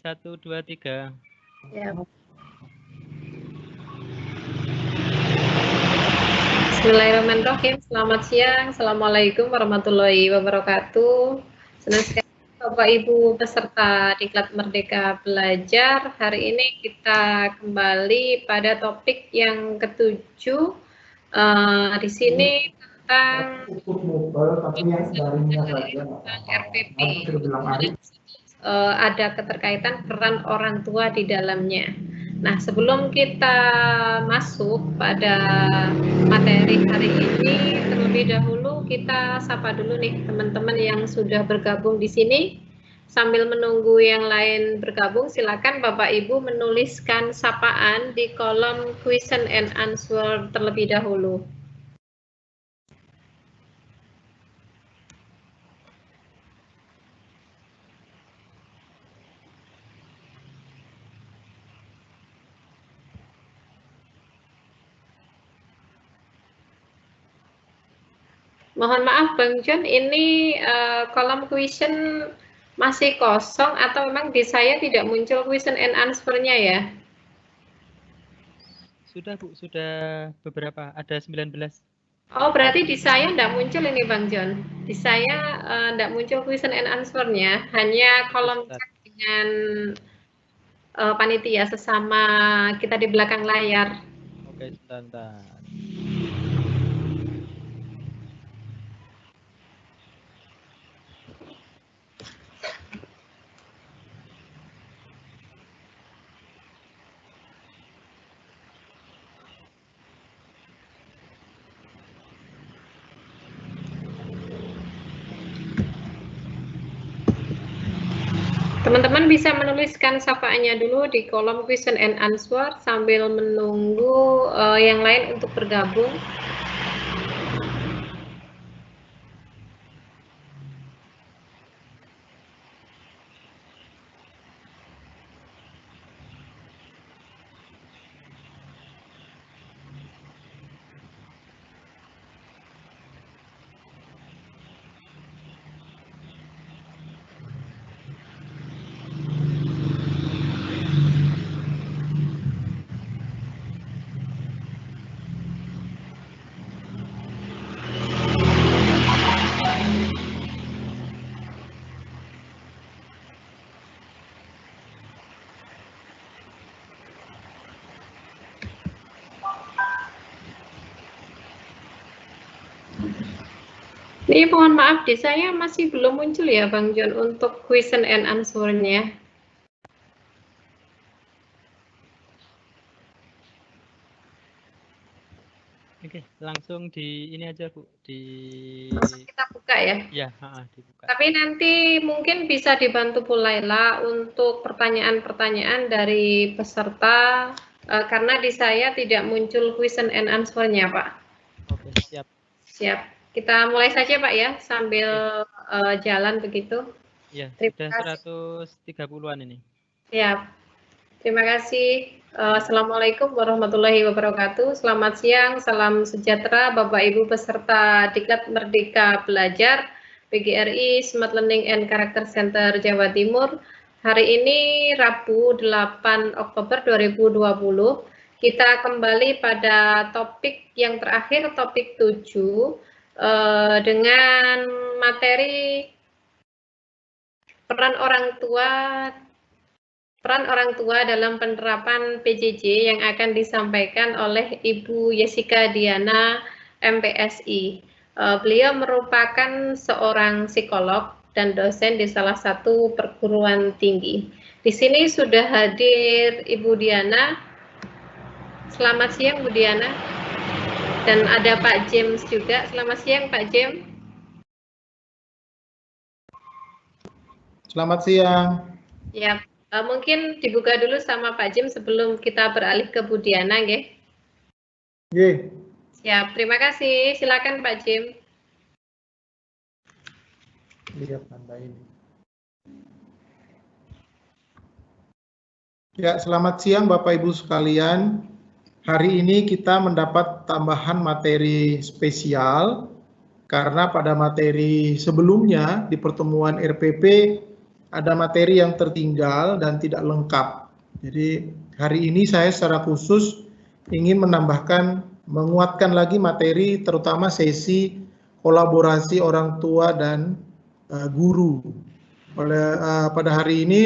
1, 2, 3. Ya. Bismillahirrahmanirrahim. Selamat siang. Assalamualaikum warahmatullahi wabarakatuh. Senang sekali Bapak Ibu peserta Diklat Merdeka Belajar. Hari ini kita kembali pada topik yang ketujuh. Di sini tentang RPP. Ada keterkaitan peran orang tua di dalamnya. Nah, sebelum kita masuk pada materi hari ini, terlebih dahulu kita sapa dulu nih teman-teman yang sudah bergabung di sini. Sambil menunggu yang lain bergabung, silakan Bapak Ibu menuliskan sapaan di kolom question and answer terlebih dahulu. Mohon maaf Bang John, ini kolom question masih kosong atau memang di saya tidak muncul question and answer-nya ya? Sudah Bu, sudah beberapa, ada 19. Oh, berarti di saya tidak muncul ini Bang John. Di saya tidak muncul question and answer-nya, hanya kolom chat dengan panitia sesama kita di belakang layar. Oke, sebentar. Teman-teman bisa menuliskan sapaannya dulu di kolom question and answer sambil menunggu yang lain untuk bergabung. Ini mohon maaf, di saya masih belum muncul ya Bang John untuk question and answer-nya. Oke, langsung di ini aja Bu, di langsung kita buka ya. Ya, dibuka. Tapi nanti mungkin bisa dibantu Bu Laila untuk pertanyaan-pertanyaan dari peserta karena di saya tidak muncul question and answer-nya, Pak. Oke, siap. Siap. Kita mulai saja Pak ya, sambil jalan begitu. Iya, sudah 130-an ini. Siap. Terima kasih. Assalamualaikum warahmatullahi wabarakatuh. Selamat siang, salam sejahtera Bapak Ibu peserta Diklat Merdeka Belajar PGRI Smart Learning and Character Center Jawa Timur. Hari ini Rabu 8 Oktober 2020. Kita kembali pada topik yang terakhir, topik 7, dengan materi peran orang tua dalam penerapan PJJ yang akan disampaikan oleh Ibu Jessica Diana, MPSI. Beliau merupakan seorang psikolog dan dosen di salah satu perguruan tinggi. Di sini sudah hadir Ibu Diana. Selamat siang Bu Diana. Dan ada Pak James juga. Selamat siang Pak James. Selamat siang. Ya, mungkin dibuka dulu sama Pak James sebelum kita beralih ke Bu Diana, nggih. Nggih. Siap, terima kasih. Silakan Pak James. Lihat tanda ini. Ya, selamat siang Bapak Ibu sekalian. Hari ini kita mendapat tambahan materi spesial karena pada materi sebelumnya di pertemuan RPP ada materi yang tertinggal dan tidak lengkap. Jadi hari ini saya secara khusus ingin menguatkan lagi materi, terutama sesi kolaborasi orang tua dan guru. Pada hari ini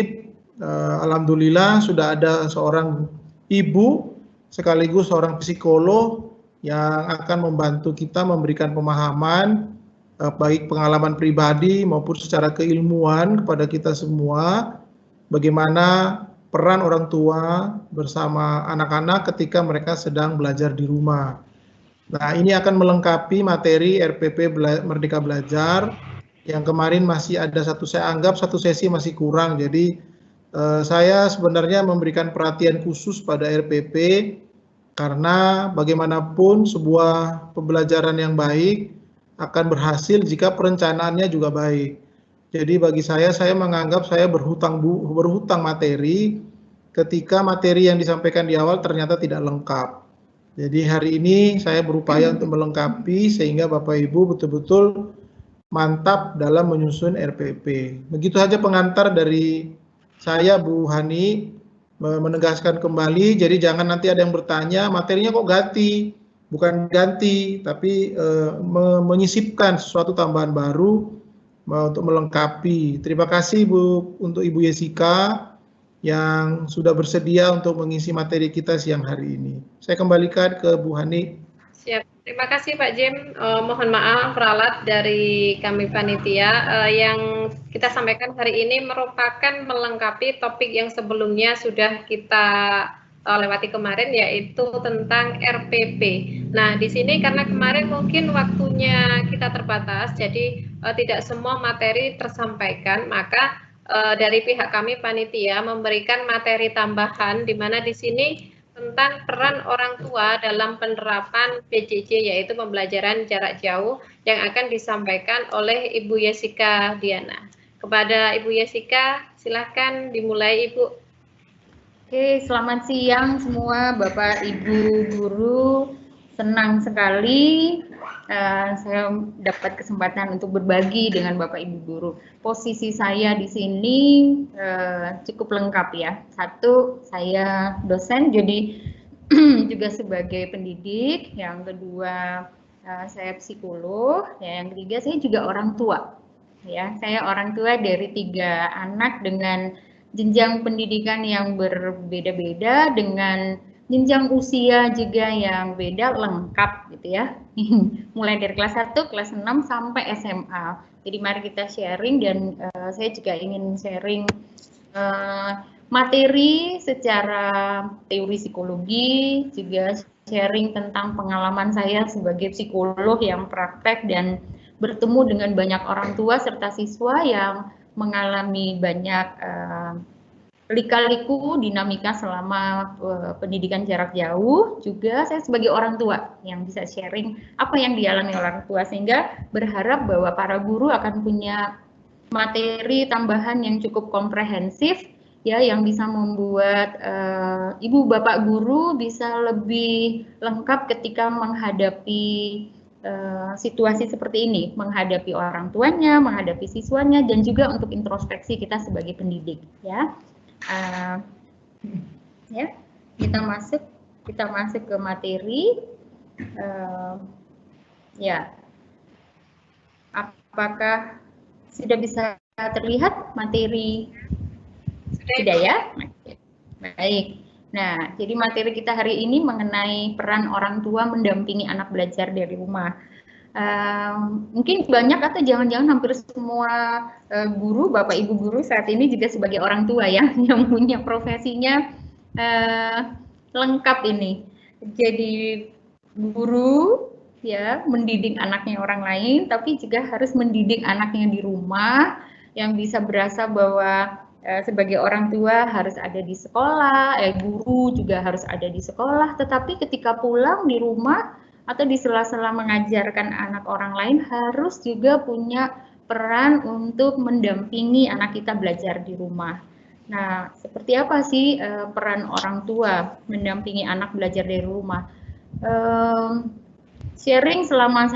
alhamdulillah sudah ada seorang ibu sekaligus seorang psikolog yang akan membantu kita memberikan pemahaman baik pengalaman pribadi maupun secara keilmuan kepada kita semua bagaimana peran orang tua bersama anak-anak ketika mereka sedang belajar di rumah. Nah, ini akan melengkapi materi RPP Merdeka Belajar yang kemarin masih ada saya anggap satu sesi masih kurang. Jadi saya sebenarnya memberikan perhatian khusus pada RPP karena bagaimanapun sebuah pembelajaran yang baik akan berhasil jika perencanaannya juga baik. Jadi bagi saya menganggap saya berhutang materi ketika materi yang disampaikan di awal ternyata tidak lengkap. Jadi hari ini saya berupaya untuk melengkapi sehingga Bapak Ibu betul-betul mantap dalam menyusun RPP. Begitu saja pengantar dari saya, Bu Hani, menegaskan kembali. Jadi jangan nanti ada yang bertanya materinya kok ganti. Bukan ganti, tapi menyisipkan sesuatu tambahan baru untuk melengkapi. Terima kasih untuk Ibu Yesika yang sudah bersedia untuk mengisi materi kita siang hari ini. Saya kembalikan ke Bu Hani. Siap, terima kasih Pak Jim. Mohon maaf ralat dari kami panitia yang kita sampaikan hari ini merupakan melengkapi topik yang sebelumnya sudah kita lewati kemarin, yaitu tentang RPP. Nah, di sini karena kemarin mungkin waktunya kita terbatas, jadi tidak semua materi tersampaikan, maka dari pihak kami panitia memberikan materi tambahan, di mana di sini tentang peran orang tua dalam penerapan PJJ, yaitu pembelajaran jarak jauh, yang akan disampaikan oleh Ibu Yesika Diana. Kepada Ibu Yesika, silahkan dimulai Ibu. Oke, selamat siang semua Bapak Ibu guru. Senang sekali saya dapat kesempatan untuk berbagi dengan Bapak Ibu guru. Posisi saya di sini cukup lengkap ya. Satu, saya dosen, jadi juga sebagai pendidik. Yang kedua, saya psikolog. Ya, yang ketiga, saya juga orang tua. Ya, saya orang tua dari 3 anak dengan jenjang pendidikan yang berbeda-beda, dengan jenjang usia juga yang beda, lengkap gitu ya. Mulai dari kelas 1, kelas 6 sampai SMA. Jadi mari kita sharing, dan saya juga ingin sharing materi secara teori psikologi, juga sharing tentang pengalaman saya sebagai psikolog yang praktek dan bertemu dengan banyak orang tua serta siswa yang mengalami banyak lika-liku dinamika selama pendidikan jarak jauh. Juga saya sebagai orang tua yang bisa sharing apa yang dialami orang tua, sehingga berharap bahwa para guru akan punya materi tambahan yang cukup komprehensif ya, yang bisa membuat ibu bapak guru bisa lebih lengkap ketika menghadapi situasi seperti ini, menghadapi orang tuanya, menghadapi siswanya, dan juga untuk introspeksi kita sebagai pendidik ya. Ya, kita masuk ke materi. Ya, apakah sudah bisa terlihat materi? Sudah ya? Baik. Nah, jadi materi kita hari ini mengenai peran orang tua mendampingi anak belajar dari rumah. Mungkin banyak atau jangan-jangan hampir semua guru, Bapak Ibu guru saat ini juga sebagai orang tua ya, yang punya profesinya lengkap ini. Jadi guru ya, mendidik anaknya orang lain, tapi juga harus mendidik anaknya di rumah, yang bisa berasa bahwa sebagai orang tua harus ada di sekolah, guru juga harus ada di sekolah, tetapi ketika pulang di rumah atau di sela-sela mengajarkan anak orang lain harus juga punya peran untuk mendampingi anak kita belajar di rumah. Nah, seperti apa sih peran orang tua mendampingi anak belajar dari rumah? Sharing selama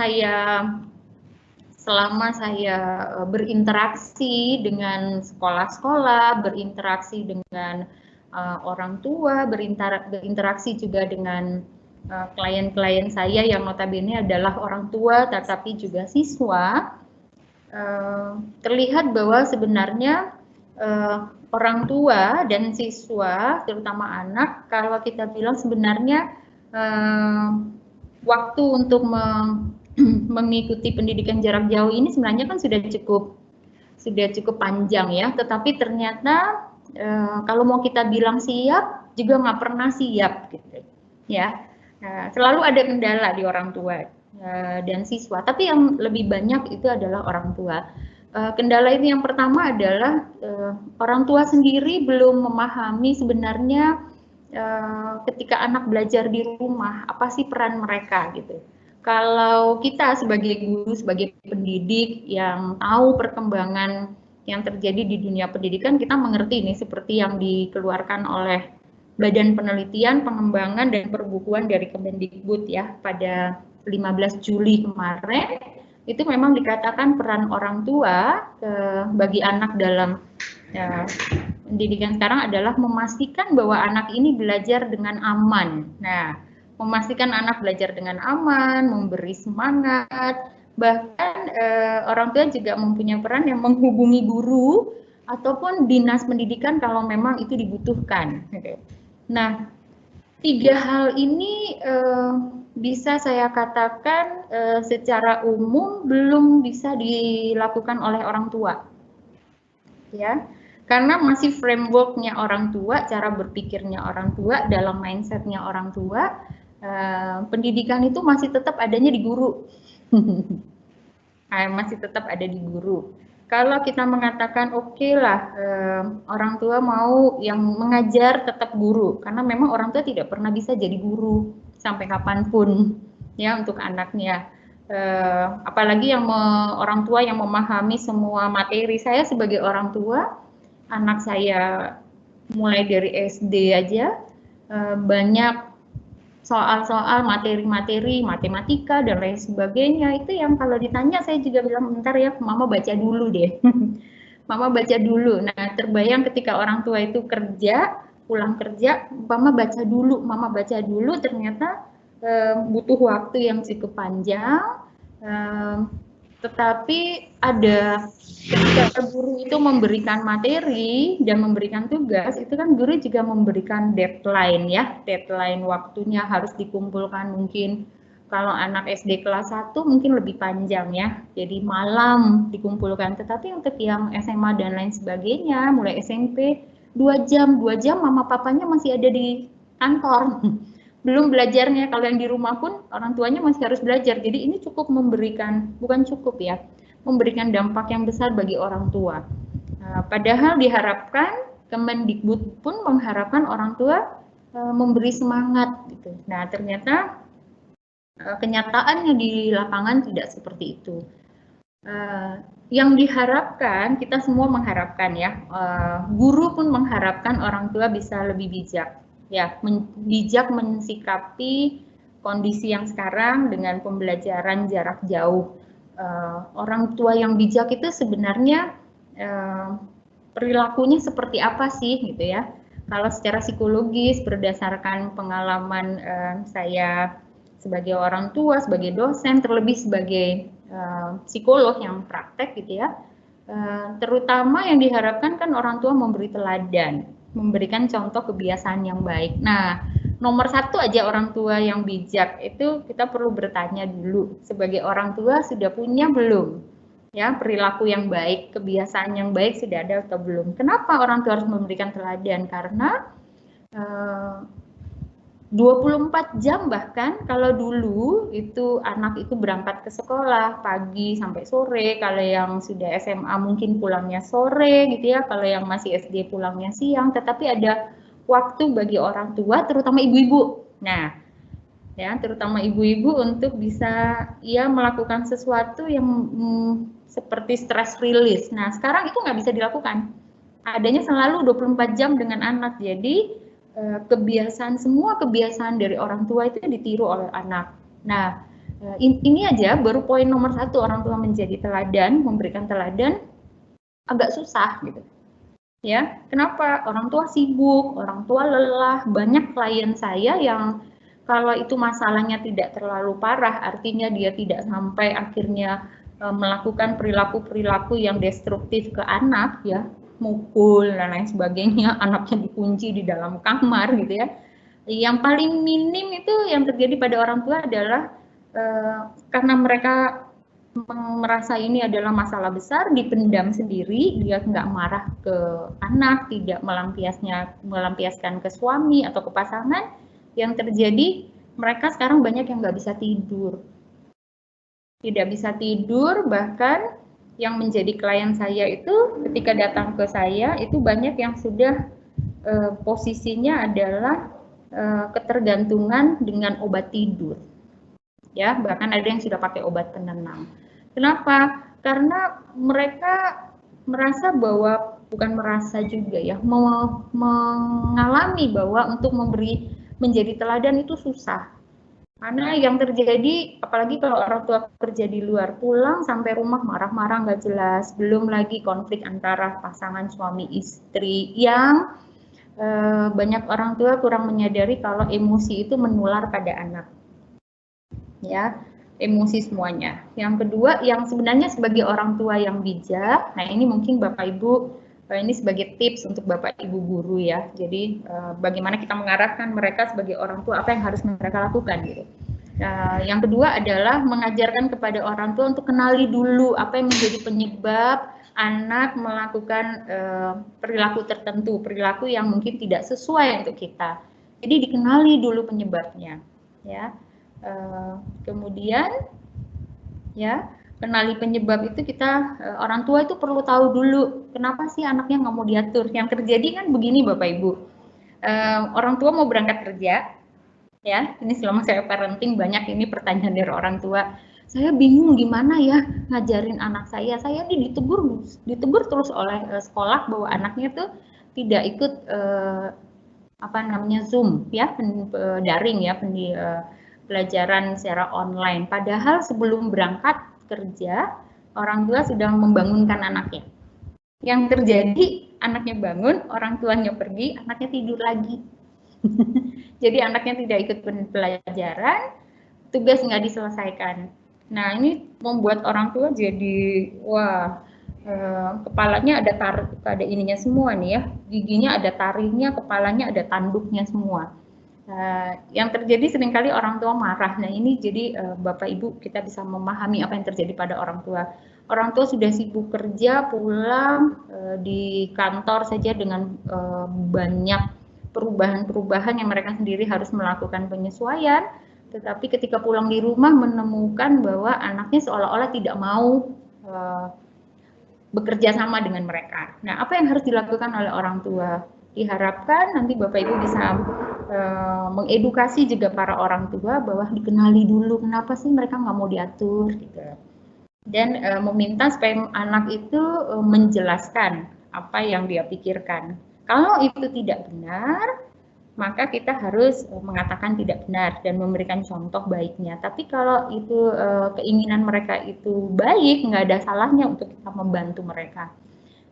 selama saya berinteraksi dengan sekolah-sekolah, berinteraksi dengan orang tua, berinteraksi juga dengan klien-klien saya yang notabene adalah orang tua tetapi juga siswa, terlihat bahwa sebenarnya orang tua dan siswa, terutama anak, kalau kita bilang sebenarnya waktu untuk mengikuti pendidikan jarak jauh ini sebenarnya kan sudah cukup panjang ya, tetapi ternyata kalau mau kita bilang siap juga nggak pernah siap gitu ya. Selalu ada kendala di orang tua dan siswa, tapi yang lebih banyak itu adalah orang tua. Kendala itu yang pertama adalah orang tua sendiri belum memahami sebenarnya ketika anak belajar di rumah apa sih peran mereka gitu. Kalau kita sebagai guru, sebagai pendidik yang tahu perkembangan yang terjadi di dunia pendidikan, kita mengerti ini seperti yang dikeluarkan oleh Badan Penelitian, Pengembangan, dan Perbukuan dari Kemendikbud ya pada 15 Juli kemarin, itu memang dikatakan peran orang tua bagi anak dalam pendidikan sekarang adalah memastikan bahwa anak ini belajar dengan aman. Nah, memastikan anak belajar dengan aman, memberi semangat, bahkan orang tua juga mempunyai peran yang menghubungi guru ataupun dinas pendidikan kalau memang itu dibutuhkan. Nah, 3 hal ini bisa saya katakan secara umum belum bisa dilakukan oleh orang tua, ya, karena masih frameworknya orang tua, cara berpikirnya orang tua, dalam mindsetnya orang tua, pendidikan itu masih tetap adanya di guru, masih tetap ada di guru. Kalau kita mengatakan oke lah, orang tua mau yang mengajar tetap guru, karena memang orang tua tidak pernah bisa jadi guru sampai kapanpun ya untuk anaknya. Apalagi yang orang tua yang memahami semua materi. Saya sebagai orang tua, anak saya mulai dari SD aja banyak soal-soal materi-materi matematika dan lain sebagainya, itu yang kalau ditanya saya juga bilang bentar ya mama baca dulu deh. Mama baca dulu. Nah, terbayang ketika orang tua itu kerja, pulang kerja, mama baca dulu, ternyata butuh waktu yang cukup panjang, tetapi ada ketika guru itu memberikan materi dan memberikan tugas, itu kan guru juga memberikan deadline ya, deadline waktunya harus dikumpulkan. Mungkin kalau anak SD kelas 1 mungkin lebih panjang ya, jadi malam dikumpulkan, tetapi untuk yang SMA dan lain sebagainya, mulai SMP 2 jam mama papanya masih ada di kantor. Belum belajarnya, kalau yang di rumah pun orang tuanya masih harus belajar. Jadi ini cukup memberikan, bukan cukup ya, memberikan dampak yang besar bagi orang tua. Padahal diharapkan, Kemendikbud pun mengharapkan orang tua memberi semangat gitu. Nah, ternyata kenyataannya di lapangan tidak seperti itu. Yang diharapkan, kita semua mengharapkan ya, guru pun mengharapkan orang tua bisa lebih bijak. Ya, bijak mensikapi kondisi yang sekarang dengan pembelajaran jarak jauh. Orang tua yang bijak itu sebenarnya perilakunya seperti apa sih gitu ya. Kalau secara psikologis berdasarkan pengalaman saya sebagai orang tua, sebagai dosen, terlebih sebagai psikolog yang praktek gitu ya, terutama yang diharapkan kan orang tua memberi teladan, memberikan contoh kebiasaan yang baik. Nah, nomor 1 aja orang tua yang bijak itu kita perlu bertanya dulu, sebagai orang tua sudah punya belum ya perilaku yang baik, kebiasaan yang baik sudah ada atau belum. Kenapa orang tua harus memberikan teladan? Karena 24 jam bahkan, kalau dulu itu anak itu berangkat ke sekolah pagi sampai sore, kalau yang sudah SMA mungkin pulangnya sore gitu ya, kalau yang masih SD pulangnya siang, tetapi ada waktu bagi orang tua, terutama ibu-ibu. Nah, ya terutama ibu-ibu untuk bisa ya melakukan sesuatu yang seperti stress release. Nah, sekarang itu nggak bisa dilakukan. Adanya selalu 24 jam dengan anak, jadi semua kebiasaan dari orang tua itu ditiru oleh anak. Nah, Ini aja baru poin nomor 1, orang tua menjadi teladan, memberikan teladan, agak susah gitu. Ya, kenapa? Orang tua sibuk, orang tua lelah. Banyak klien saya yang kalau itu masalahnya tidak terlalu parah, artinya dia tidak sampai akhirnya melakukan perilaku-perilaku yang destruktif ke anak, ya, mukul dan lain sebagainya, anaknya dikunci di dalam kamar gitu ya. Yang paling minim itu yang terjadi pada orang tua adalah karena mereka merasa ini adalah masalah besar, dipendam sendiri, dia nggak marah ke anak, tidak melampiaskan ke suami atau ke pasangan. Yang terjadi, mereka sekarang banyak yang nggak bisa tidur. Tidak bisa tidur, bahkan yang menjadi klien saya itu ketika datang ke saya, itu banyak yang sudah posisinya adalah ketergantungan dengan obat tidur. Ya, bahkan ada yang sudah pakai obat penenang. Kenapa? Karena mereka merasa bahwa, bukan merasa juga ya, mengalami bahwa untuk menjadi teladan itu susah. Karena yang terjadi, apalagi kalau orang tua kerja di luar, pulang sampai rumah marah-marah nggak jelas, belum lagi konflik antara pasangan suami istri yang banyak orang tua kurang menyadari kalau emosi itu menular pada anak. Ya, emosi semuanya. Yang kedua, yang sebenarnya sebagai orang tua yang bijak, nah ini mungkin Bapak Ibu, ini sebagai tips untuk Bapak Ibu guru ya. Jadi bagaimana kita mengarahkan mereka sebagai orang tua, apa yang harus mereka lakukan gitu. Yang kedua adalah mengajarkan kepada orang tua untuk kenali dulu apa yang menjadi penyebab anak melakukan perilaku tertentu, perilaku yang mungkin tidak sesuai untuk kita. Jadi dikenali dulu penyebabnya, ya. Kemudian ya, kenali penyebab itu kita, orang tua itu perlu tahu dulu kenapa sih anaknya nggak mau diatur. Yang terjadi kan begini Bapak Ibu, orang tua mau berangkat kerja, ya, ini selama saya parenting banyak ini pertanyaan dari orang tua, saya bingung gimana ya ngajarin anak saya ditegur terus oleh sekolah bahwa anaknya tuh tidak ikut Zoom ya, daring ya, pelajaran secara online. Padahal sebelum berangkat kerja, orang tua sudah membangunkan anaknya. Yang terjadi, anaknya bangun, orang tuanya pergi, anaknya tidur lagi. Jadi anaknya tidak ikut pelajaran, tugas nggak diselesaikan. Nah, ini membuat orang tua jadi, wah, kepalanya ada ininya semua nih ya, giginya ada taringnya, kepalanya ada tanduknya semua. Yang terjadi seringkali orang tua marah. Nah ini jadi Bapak Ibu kita bisa memahami apa yang terjadi pada orang tua. Orang tua sudah sibuk kerja, pulang di kantor saja dengan banyak perubahan-perubahan yang mereka sendiri harus melakukan penyesuaian. Tetapi ketika pulang di rumah menemukan bahwa anaknya seolah-olah tidak mau bekerja sama dengan mereka. Nah apa yang harus dilakukan oleh orang tua? Diharapkan nanti Bapak Ibu bisa mengedukasi juga para orang tua bahwa dikenali dulu kenapa sih mereka nggak mau diatur gitu. Dan meminta supaya anak itu menjelaskan apa yang dia pikirkan. Kalau itu tidak benar, maka kita harus mengatakan tidak benar dan memberikan contoh baiknya. Tapi kalau itu keinginan mereka itu baik, nggak ada salahnya untuk kita membantu mereka.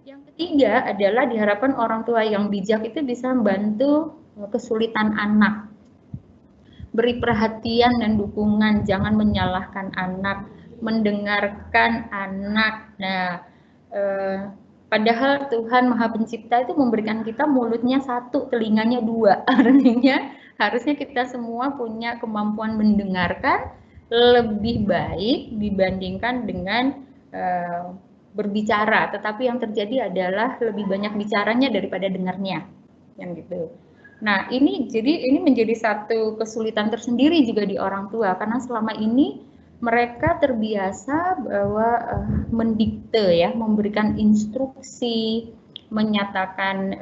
Yang ketiga adalah diharapkan orang tua yang bijak itu bisa membantu kesulitan anak. Beri perhatian dan dukungan, jangan menyalahkan anak, mendengarkan anak. Nah, padahal Tuhan Maha Pencipta itu memberikan kita mulutnya 1, telinganya 2. Artinya harusnya kita semua punya kemampuan mendengarkan lebih baik dibandingkan dengan berbicara, tetapi yang terjadi adalah lebih banyak bicaranya daripada dengarnya, yang gitu. Nah ini menjadi satu kesulitan tersendiri juga di orang tua, karena selama ini mereka terbiasa bahwa mendikte ya, memberikan instruksi, menyatakan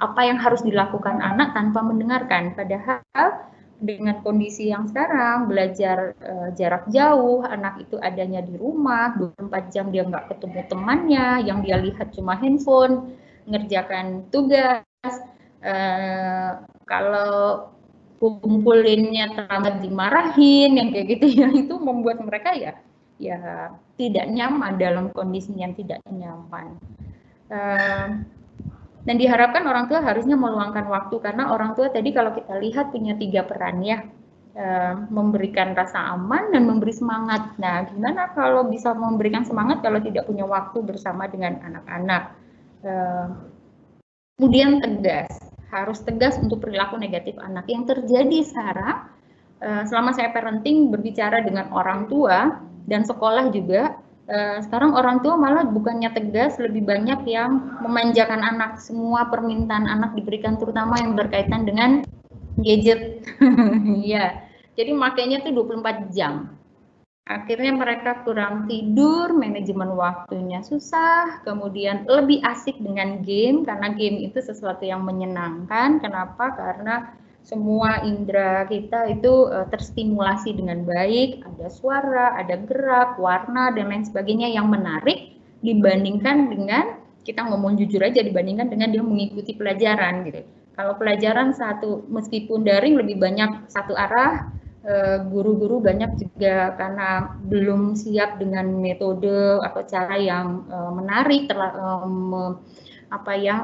apa yang harus dilakukan anak tanpa mendengarkan. Padahal dengan kondisi yang sekarang, belajar jarak jauh, anak itu adanya di rumah, 24 jam dia nggak ketemu temannya, yang dia lihat cuma handphone, ngerjakan tugas. Kalau kumpulinnya terlambat dimarahin, yang kayak gitu ya, itu membuat mereka ya tidak nyaman dalam kondisi yang tidak nyaman. Dan diharapkan orang tua harusnya meluangkan waktu, karena orang tua tadi kalau kita lihat punya 3 peran ya, memberikan rasa aman dan memberi semangat. Nah, gimana kalau bisa memberikan semangat kalau tidak punya waktu bersama dengan anak-anak? Kemudian tegas, harus tegas untuk perilaku negatif anak. Yang terjadi sekarang, selama saya parenting berbicara dengan orang tua dan sekolah juga, sekarang orang tua malah bukannya tegas, lebih banyak yang memanjakan anak. Semua permintaan anak diberikan, terutama yang berkaitan dengan gadget. Ya, jadi makanya tuh 24 jam. Akhirnya mereka kurang tidur, manajemen waktunya susah, kemudian lebih asik dengan game, karena game itu sesuatu yang menyenangkan. Kenapa? Karena semua indera kita itu terstimulasi dengan baik, ada suara, ada gerak, warna, dan lain sebagainya yang menarik dibandingkan dengan, kita ngomong jujur aja, dibandingkan dengan dia mengikuti pelajaran gitu. Kalau pelajaran satu, meskipun daring lebih banyak satu arah, guru-guru banyak juga karena belum siap dengan metode atau cara yang menarik,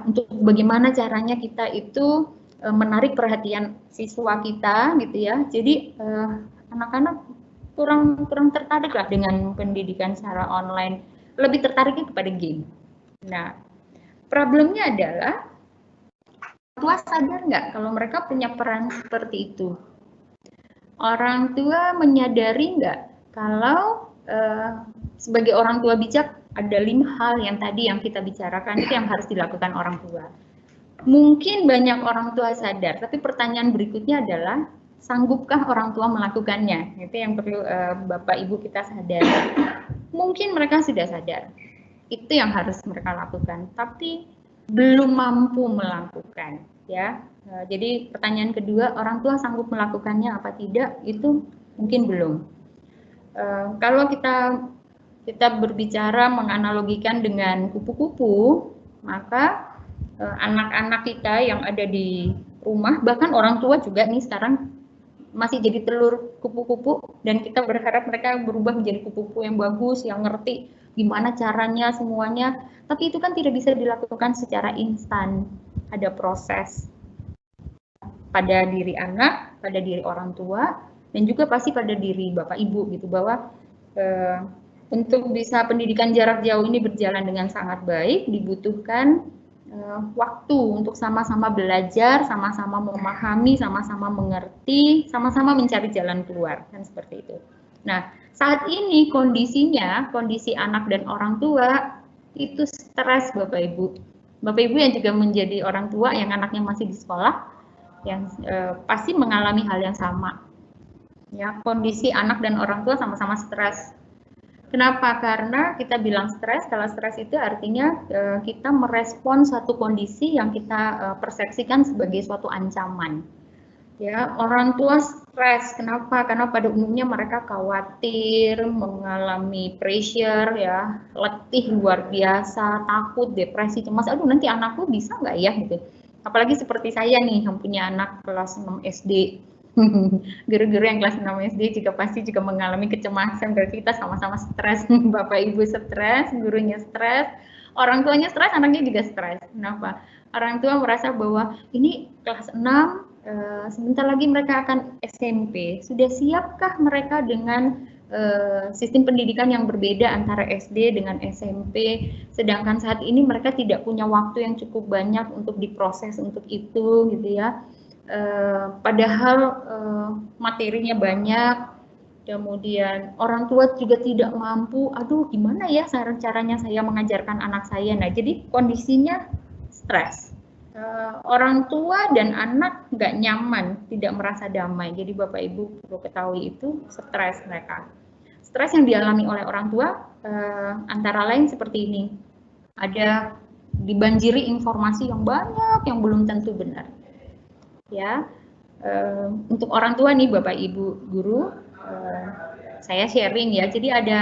untuk bagaimana caranya kita itu menarik perhatian siswa kita gitu ya. Jadi anak-anak kurang tertarik lah dengan pendidikan secara online, lebih tertariknya kepada game. Nah, problemnya adalah orang tua sadar nggak kalau mereka punya peran seperti itu? Orang tua menyadari nggak kalau sebagai orang tua bijak ada 5 hal yang tadi yang kita bicarakan itu yang harus dilakukan orang tua. Mungkin banyak orang tua sadar, tapi pertanyaan berikutnya adalah, sanggupkah orang tua melakukannya? Itu yang perlu Bapak Ibu kita sadar. Mungkin mereka sudah sadar, itu yang harus mereka lakukan, tapi belum mampu melakukan. Ya, jadi pertanyaan kedua, orang tua sanggup melakukannya apa tidak? Itu mungkin belum. Kalau kita berbicara menganalogikan dengan kupu-kupu, maka anak-anak kita yang ada di rumah, bahkan orang tua juga nih sekarang masih jadi telur kupu-kupu, dan kita berharap mereka berubah menjadi kupu-kupu yang bagus, yang ngerti gimana caranya semuanya, tapi itu kan tidak bisa dilakukan secara instan. Ada proses pada diri anak, pada diri orang tua, dan juga pasti pada diri Bapak Ibu gitu, bahwa untuk bisa pendidikan jarak jauh ini berjalan dengan sangat baik, dibutuhkan waktu untuk sama-sama belajar, sama-sama memahami, sama-sama mengerti, sama-sama mencari jalan keluar, kan seperti itu. Nah, saat ini kondisinya, kondisi anak dan orang tua itu stres, Bapak Ibu. Bapak Ibu yang juga menjadi orang tua yang anaknya masih di sekolah, yang pasti mengalami hal yang sama. Ya, kondisi anak dan orang tua sama-sama stres. Kenapa? Karena kita bilang stres, kalau stres itu artinya kita merespon suatu kondisi yang kita persepsikan sebagai suatu ancaman. Ya, orang tua stres. Kenapa? Karena pada umumnya mereka khawatir, mengalami pressure, ya, letih luar biasa, takut, depresi, cemas. Aduh, nanti anakku bisa nggak ya? Gitu. Apalagi seperti saya nih, yang punya anak kelas 6 SD. Guru-guru yang kelas 6 SD juga pasti juga mengalami kecemasan, berarti kita sama-sama stres. Bapak Ibu stres, gurunya stres, orang tuanya stres, anaknya juga stres. Kenapa? Orang tua merasa bahwa ini kelas 6, sebentar lagi mereka akan SMP. Sudah siapkah mereka dengan sistem pendidikan yang berbeda antara SD dengan SMP? Sedangkan saat ini mereka tidak punya waktu yang cukup banyak untuk diproses untuk itu, gitu ya. Padahal materinya banyak, kemudian orang tua juga tidak mampu, aduh gimana ya caranya saya mengajarkan anak saya. Nah, jadi kondisinya stres. Orang tua dan anak nggak nyaman, tidak merasa damai. Jadi Bapak Ibu perlu ketahui itu stres mereka. Stres yang dialami oleh orang tua antara lain seperti ini. Ada dibanjiri informasi yang banyak yang belum tentu benar. Ya, untuk orang tua nih Bapak Ibu guru, saya sharing ya. Jadi ada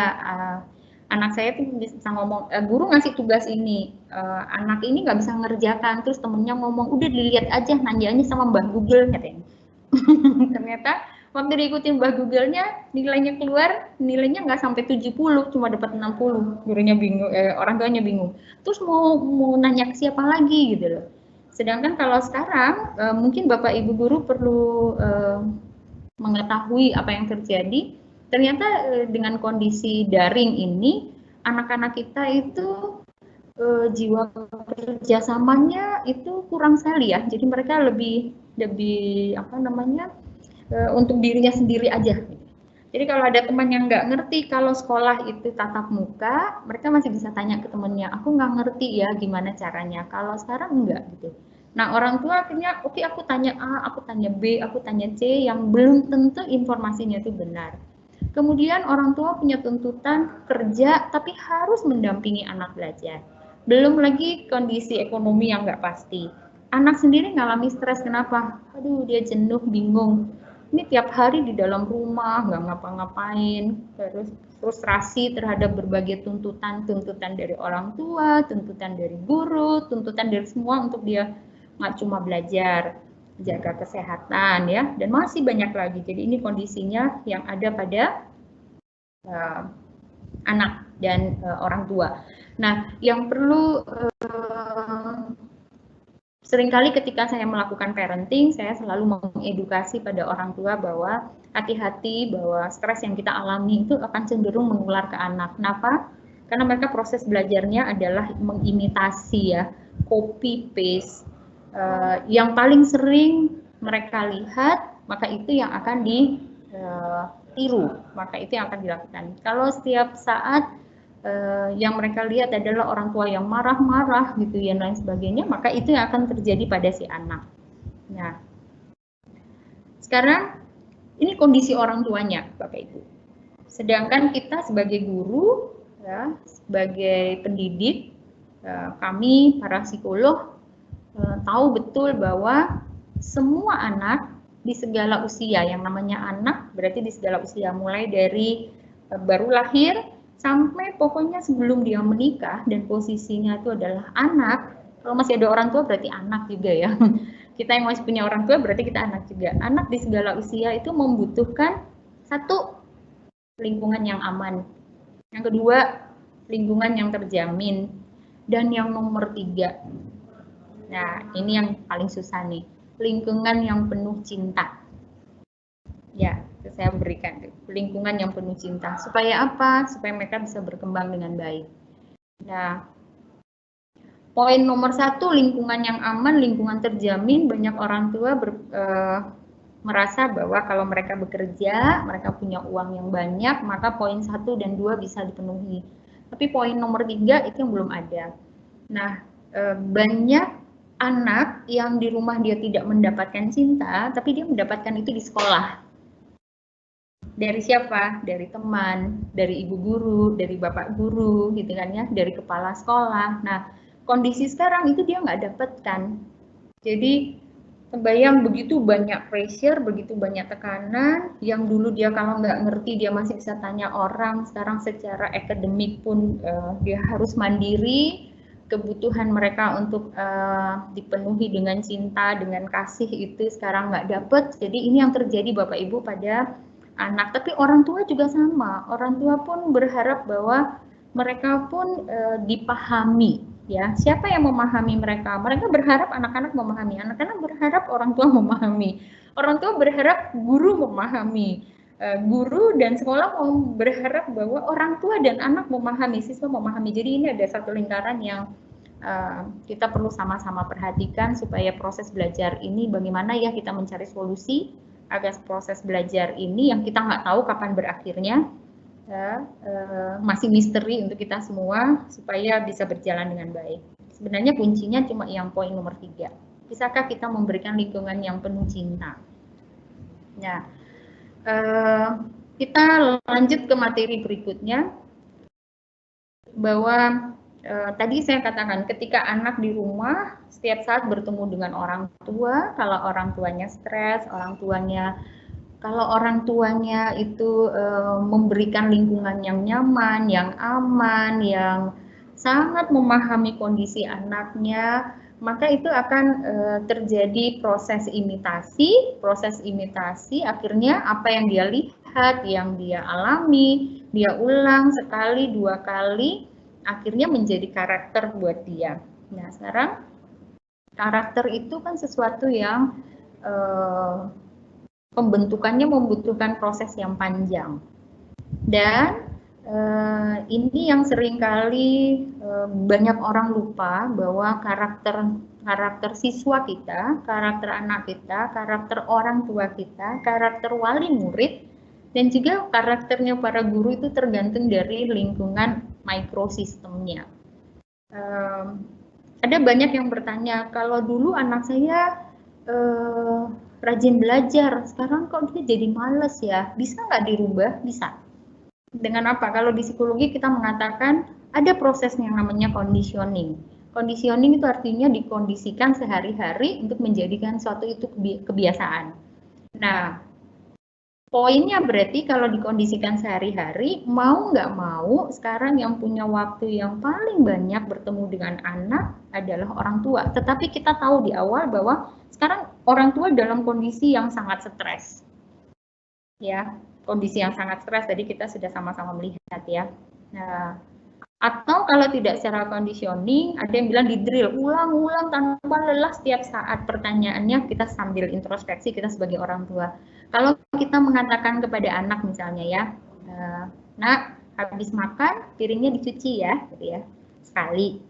anak saya tuh bisa ngomong, guru ngasih tugas ini, anak ini nggak bisa ngerjakan, terus temennya ngomong, udah dilihat aja, nanyanya sama Mbak Google katanya. Ternyata waktu diikutin Mbah Google-nya, nilainya keluar, nilainya nggak sampai 70, cuma dapat 60. Gurunya bingung, orang tuanya bingung. Terus mau nanya ke siapa lagi gitu loh. Sedangkan kalau sekarang, mungkin Bapak Ibu guru perlu mengetahui apa yang terjadi. Ternyata dengan kondisi daring ini, anak-anak kita itu jiwa kerjasamanya itu kurang sekali ya. Jadi mereka lebih apa namanya, untuk dirinya sendiri aja. Jadi kalau ada teman yang nggak ngerti kalau sekolah itu tatap muka, mereka masih bisa tanya ke temannya, aku nggak ngerti ya gimana caranya. Kalau sekarang enggak gitu. Nah, orang tua akhirnya, oke, aku tanya A, aku tanya B, aku tanya C, yang belum tentu informasinya itu benar. Kemudian orang tua punya tuntutan kerja, tapi harus mendampingi anak belajar. Belum lagi kondisi ekonomi yang nggak pasti. Anak sendiri ngalami stres, kenapa? Aduh, dia jenuh, bingung. Ini tiap hari di dalam rumah, nggak ngapa-ngapain, terus frustrasi terhadap berbagai tuntutan dari orang tua, tuntutan dari guru, tuntutan dari semua untuk dia nggak cuma belajar, jaga kesehatan ya, dan masih banyak lagi. Jadi ini kondisinya yang ada pada anak dan orang tua. Nah, yang perlu seringkali ketika saya melakukan parenting, saya selalu mengedukasi pada orang tua bahwa hati-hati bahwa stres yang kita alami itu akan cenderung menular ke anak. Kenapa? Karena mereka proses belajarnya adalah mengimitasi ya, copy paste. Yang paling sering mereka lihat, maka itu yang akan ditiru, maka itu yang akan dilakukan. Kalau setiap saat yang mereka lihat adalah orang tua yang marah-marah gitu ya, dan lain sebagainya, maka itu yang akan terjadi pada si anak. Nah, sekarang ini kondisi orang tuanya, Bapak Ibu. Sedangkan kita sebagai guru, ya, sebagai pendidik, kami para psikolog tahu betul bahwa semua anak di segala usia, yang namanya anak berarti di segala usia, mulai dari baru lahir sampai pokoknya sebelum dia menikah dan posisinya itu adalah anak. Kalau masih ada orang tua berarti anak juga ya. Kita yang masih punya orang tua berarti kita anak juga. Anak di segala usia itu membutuhkan satu, lingkungan yang aman. Yang kedua, lingkungan yang terjamin. Dan yang nomor 3, nah ini yang paling susah nih, lingkungan yang penuh cinta. Ya, saya berikan lingkungan yang penuh cinta. Supaya apa? Supaya mereka bisa berkembang dengan baik. Nah, poin nomor 1, lingkungan yang aman, lingkungan terjamin. Banyak orang tua merasa bahwa kalau mereka bekerja, mereka punya uang yang banyak, maka poin 1 dan 2 bisa dipenuhi. Tapi poin nomor 3 itu yang belum ada. Nah, banyak anak yang di rumah dia tidak mendapatkan cinta, tapi dia mendapatkan itu di sekolah. Dari siapa? Dari teman, dari ibu guru, dari bapak guru, gitu kan ya, dari kepala sekolah. Nah, kondisi sekarang itu dia nggak dapatkan. Jadi, kebayang begitu banyak pressure, begitu banyak tekanan, yang dulu dia kalau nggak ngerti dia masih bisa tanya orang, sekarang secara akademik pun dia harus mandiri. Kebutuhan mereka untuk dipenuhi dengan cinta, dengan kasih itu sekarang nggak dapet. Jadi ini yang terjadi Bapak Ibu pada anak. Tapi orang tua juga sama. Orang tua pun berharap bahwa mereka pun dipahami. Ya, siapa yang memahami mereka? Mereka berharap anak-anak memahami. Anak-anak berharap orang tua memahami. Orang tua berharap guru memahami. Guru dan sekolah berharap bahwa orang tua dan anak memahami, siswa memahami. Jadi ini ada satu lingkaran yang kita perlu sama-sama perhatikan supaya proses belajar ini bagaimana ya kita mencari solusi agar proses belajar ini yang kita nggak tahu kapan berakhirnya masih misteri untuk kita semua supaya bisa berjalan dengan baik. Sebenarnya kuncinya cuma yang poin nomor 3. Bisakah kita memberikan lingkungan yang penuh cinta? Nah, kita lanjut ke materi berikutnya, bahwa tadi saya katakan ketika anak di rumah setiap saat bertemu dengan orang tua, kalau orang tuanya stres, kalau orang tuanya itu memberikan lingkungan yang nyaman, yang aman, yang sangat memahami kondisi anaknya, maka itu akan terjadi proses imitasi, akhirnya apa yang dia lihat, yang dia alami, dia ulang sekali, 2 kali, akhirnya menjadi karakter buat dia. Nah, sekarang karakter itu kan sesuatu yang pembentukannya membutuhkan proses yang panjang. Dan ini yang seringkali banyak orang lupa bahwa karakter siswa kita, karakter anak kita, karakter orang tua kita, karakter wali murid, dan juga karakternya para guru itu tergantung dari lingkungan mikrosistemnya. Ada banyak yang bertanya, kalau dulu anak saya rajin belajar, sekarang kok dia jadi males ya? Bisa nggak dirubah? Bisa. Dengan apa? Kalau di psikologi kita mengatakan ada proses yang namanya conditioning. Conditioning itu artinya dikondisikan sehari-hari untuk menjadikan suatu itu kebiasaan. Nah, poinnya berarti kalau dikondisikan sehari-hari, mau nggak mau, sekarang yang punya waktu yang paling banyak bertemu dengan anak adalah orang tua. Tetapi kita tahu di awal bahwa sekarang orang tua dalam kondisi yang sangat stres. Ya, kondisi yang sangat stres, tadi kita sudah sama-sama melihat ya. Nah, atau kalau tidak secara conditioning, ada yang bilang di drill, ulang-ulang tanpa lelah setiap saat. Pertanyaannya kita sambil introspeksi kita sebagai orang tua. Kalau kita mengatakan kepada anak misalnya ya, nak, habis makan piringnya dicuci ya, gitu ya, sekali.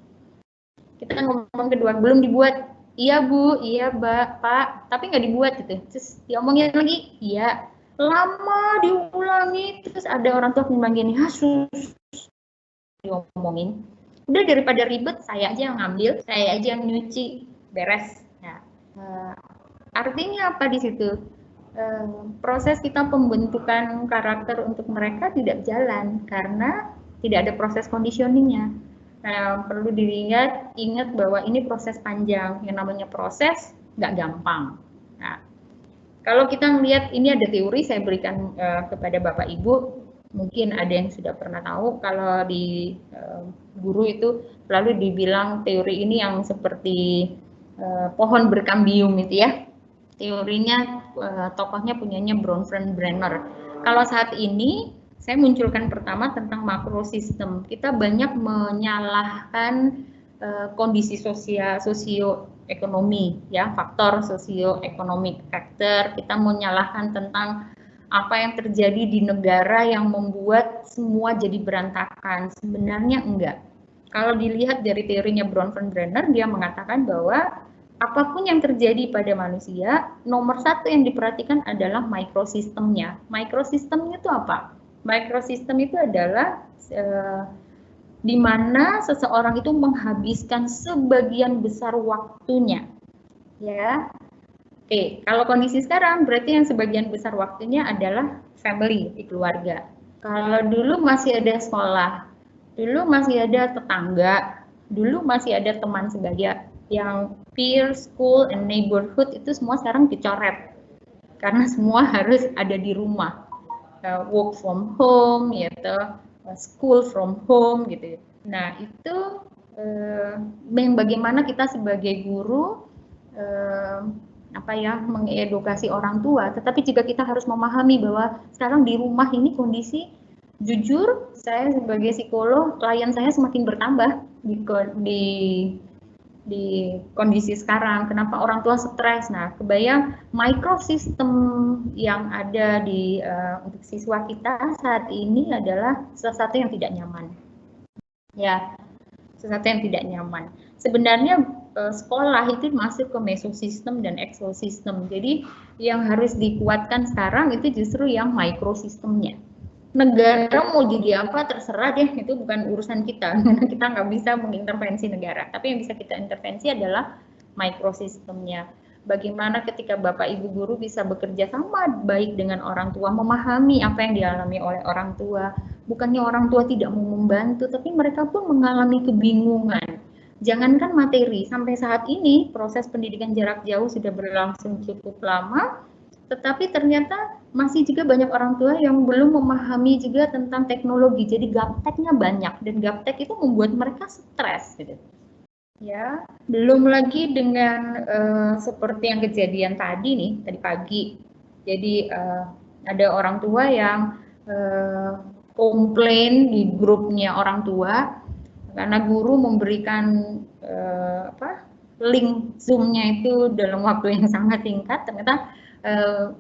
Kita ngomong kedua, belum dibuat, iya bu, iya pak, tapi nggak dibuat gitu. Terus diomongin lagi, iya. Lama diulangi, terus ada orang tua bilang gini, sus, diomongin, udah daripada ribet, saya aja yang ngambil, saya aja yang nyuci, beres. Nah, artinya apa di situ? Proses kita pembentukan karakter untuk mereka tidak jalan karena tidak ada proses conditioningnya. Nah, perlu ingat bahwa ini proses panjang, yang namanya proses nggak gampang. Nah, kalau kita melihat ini ada teori saya berikan kepada Bapak Ibu, mungkin ada yang sudah pernah tahu kalau di guru itu lalu dibilang teori ini yang seperti pohon berkambium itu ya. Teorinya tokohnya punyanya Bronfenbrenner. Kalau saat ini saya munculkan pertama tentang makrosistem. Kita banyak menyalahkan kondisi sosioekonomi ya, faktor sosioekonomik factor. Kita menyalahkan tentang apa yang terjadi di negara yang membuat semua jadi berantakan. Sebenarnya enggak. Kalau dilihat dari teorinya Bronfenbrenner, dia mengatakan bahwa apapun yang terjadi pada manusia, nomor satu yang diperhatikan adalah mikrosistemnya. Mikrosistemnya itu apa? Mikrosistem itu adalah di mana seseorang itu menghabiskan sebagian besar waktunya, ya. Oke, kalau kondisi sekarang berarti yang sebagian besar waktunya adalah family, di keluarga. Kalau dulu masih ada sekolah, dulu masih ada tetangga, dulu masih ada teman sebaya, yang peer, school, and neighborhood itu semua sekarang dicoret karena semua harus ada di rumah, work from home, gitu, school from home, gitu. Nah itu bagaimana kita sebagai guru mengedukasi orang tua, tetapi juga kita harus memahami bahwa sekarang di rumah ini kondisi, jujur saya sebagai psikolog, klien saya semakin bertambah di kondisi sekarang. Kenapa orang tua stres? Nah, kebayang mikrosistem yang ada di untuk siswa kita saat ini adalah sesuatu yang tidak nyaman. Ya, sesuatu yang tidak nyaman. Sebenarnya sekolah itu masuk ke mesosistem dan exosistem. Jadi yang harus dikuatkan sekarang itu justru yang mikrosistemnya. Negara mau jadi apa terserah deh, itu bukan urusan kita. Kita nggak bisa mengintervensi negara, tapi yang bisa kita intervensi adalah mikrosistemnya. Bagaimana ketika Bapak Ibu guru bisa bekerja sama baik dengan orang tua, memahami apa yang dialami oleh orang tua. Bukannya orang tua tidak mau membantu, tapi mereka pun mengalami kebingungan. Jangankan materi, sampai saat ini proses pendidikan jarak jauh sudah berlangsung cukup lama, tetapi ternyata masih juga banyak orang tua yang belum memahami juga tentang teknologi. Jadi gapteknya banyak dan gaptek itu membuat mereka stres. Gitu. Ya, belum lagi dengan seperti yang kejadian tadi nih, tadi pagi. Jadi ada orang tua yang komplain di grupnya orang tua karena guru memberikan link Zoom-nya itu dalam waktu yang sangat singkat. Ternyata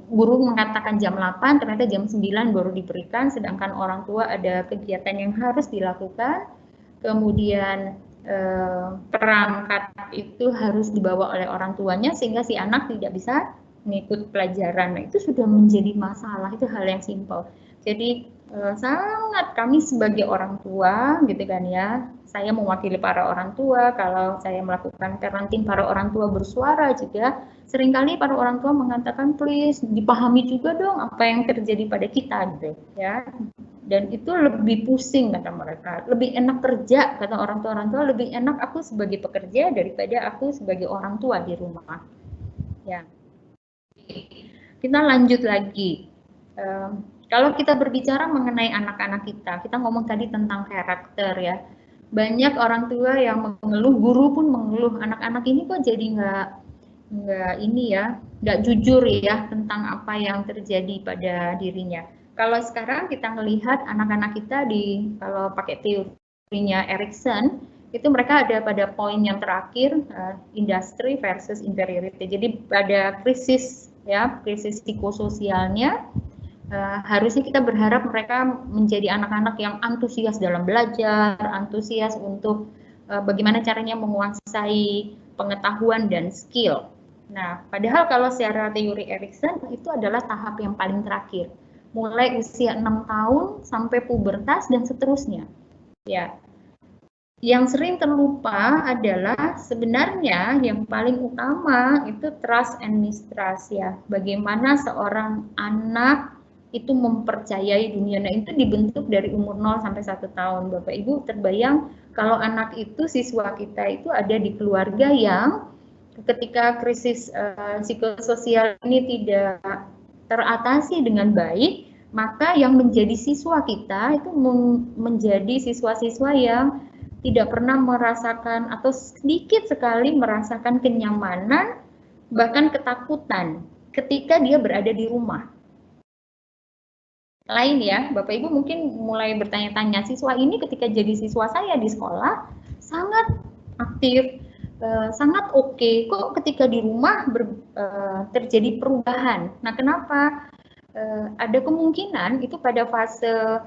guru mengatakan jam 8, ternyata jam 9 baru diberikan, sedangkan orang tua ada kegiatan yang harus dilakukan. Kemudian perangkat itu harus dibawa oleh orang tuanya sehingga si anak tidak bisa mengikut pelajaran. Nah, itu sudah menjadi masalah, itu hal yang simpel. Jadi sangat kami sebagai orang tua gitu kan ya, saya mewakili para orang tua. Kalau saya melakukan parenting, para orang tua bersuara juga. Seringkali para orang tua mengatakan, please dipahami juga dong apa yang terjadi pada kita gitu ya. Dan itu lebih pusing kata mereka, lebih enak kerja kata orang tua, lebih enak aku sebagai pekerja daripada aku sebagai orang tua di rumah. Ya, kita lanjut lagi. Kalau kita berbicara mengenai anak-anak kita ngomong tadi tentang karakter ya. Banyak orang tua yang mengeluh, guru pun mengeluh, anak-anak ini kok jadi nggak jujur ya tentang apa yang terjadi pada dirinya. Kalau sekarang kita melihat anak-anak kita kalau pakai teorinya Erikson, itu mereka ada pada poin yang terakhir, industry versus interiority. Jadi pada krisis psikososialnya, harusnya kita berharap mereka menjadi anak-anak yang antusias dalam belajar, antusias untuk bagaimana caranya menguasai pengetahuan dan skill. Nah, padahal kalau secara teori Erikson itu adalah tahap yang paling terakhir, mulai usia 6 tahun sampai pubertas dan seterusnya. Ya. Yang sering terlupa adalah sebenarnya yang paling utama itu trust and mistrust ya. Bagaimana seorang anak itu mempercayai dunia. Nah, itu dibentuk dari umur 0 sampai 1 tahun. Bapak Ibu terbayang kalau anak itu, siswa kita itu ada di keluarga yang ketika krisis psikososial ini tidak teratasi dengan baik, maka yang menjadi siswa kita itu menjadi siswa-siswa yang tidak pernah merasakan atau sedikit sekali merasakan kenyamanan, bahkan ketakutan ketika dia berada di rumah. Lain ya, Bapak Ibu mungkin mulai bertanya-tanya, siswa ini ketika jadi siswa saya di sekolah sangat aktif, sangat oke, kok ketika di rumah terjadi perubahan. Nah, kenapa? Ada kemungkinan itu pada fase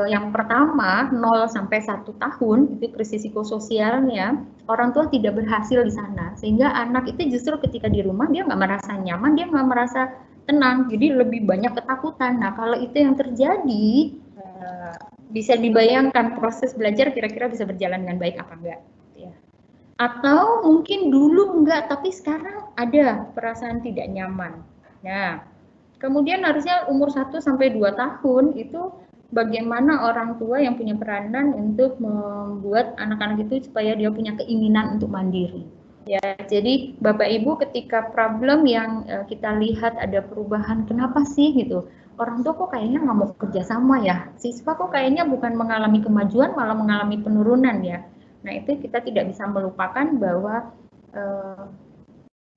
yang pertama 0 sampai 1 tahun itu krisis psikososialnya, orang tua tidak berhasil di sana, sehingga anak itu justru ketika di rumah dia nggak merasa nyaman, dia nggak merasa tenang, jadi lebih banyak ketakutan. Nah, kalau itu yang terjadi, bisa dibayangkan proses belajar kira-kira bisa berjalan dengan baik apa enggak ya. Atau mungkin dulu enggak, tapi sekarang ada perasaan tidak nyaman. Nah, kemudian harusnya umur 1 sampai 2 tahun itu bagaimana orang tua yang punya peranan untuk membuat anak-anak itu supaya dia punya keinginan untuk mandiri. Ya, jadi Bapak Ibu ketika problem yang kita lihat ada perubahan, kenapa sih gitu? Orang tua kok kayaknya nggak mau kerjasama ya? Siswa kok kayaknya bukan mengalami kemajuan, malah mengalami penurunan ya? Nah, itu kita tidak bisa melupakan bahwa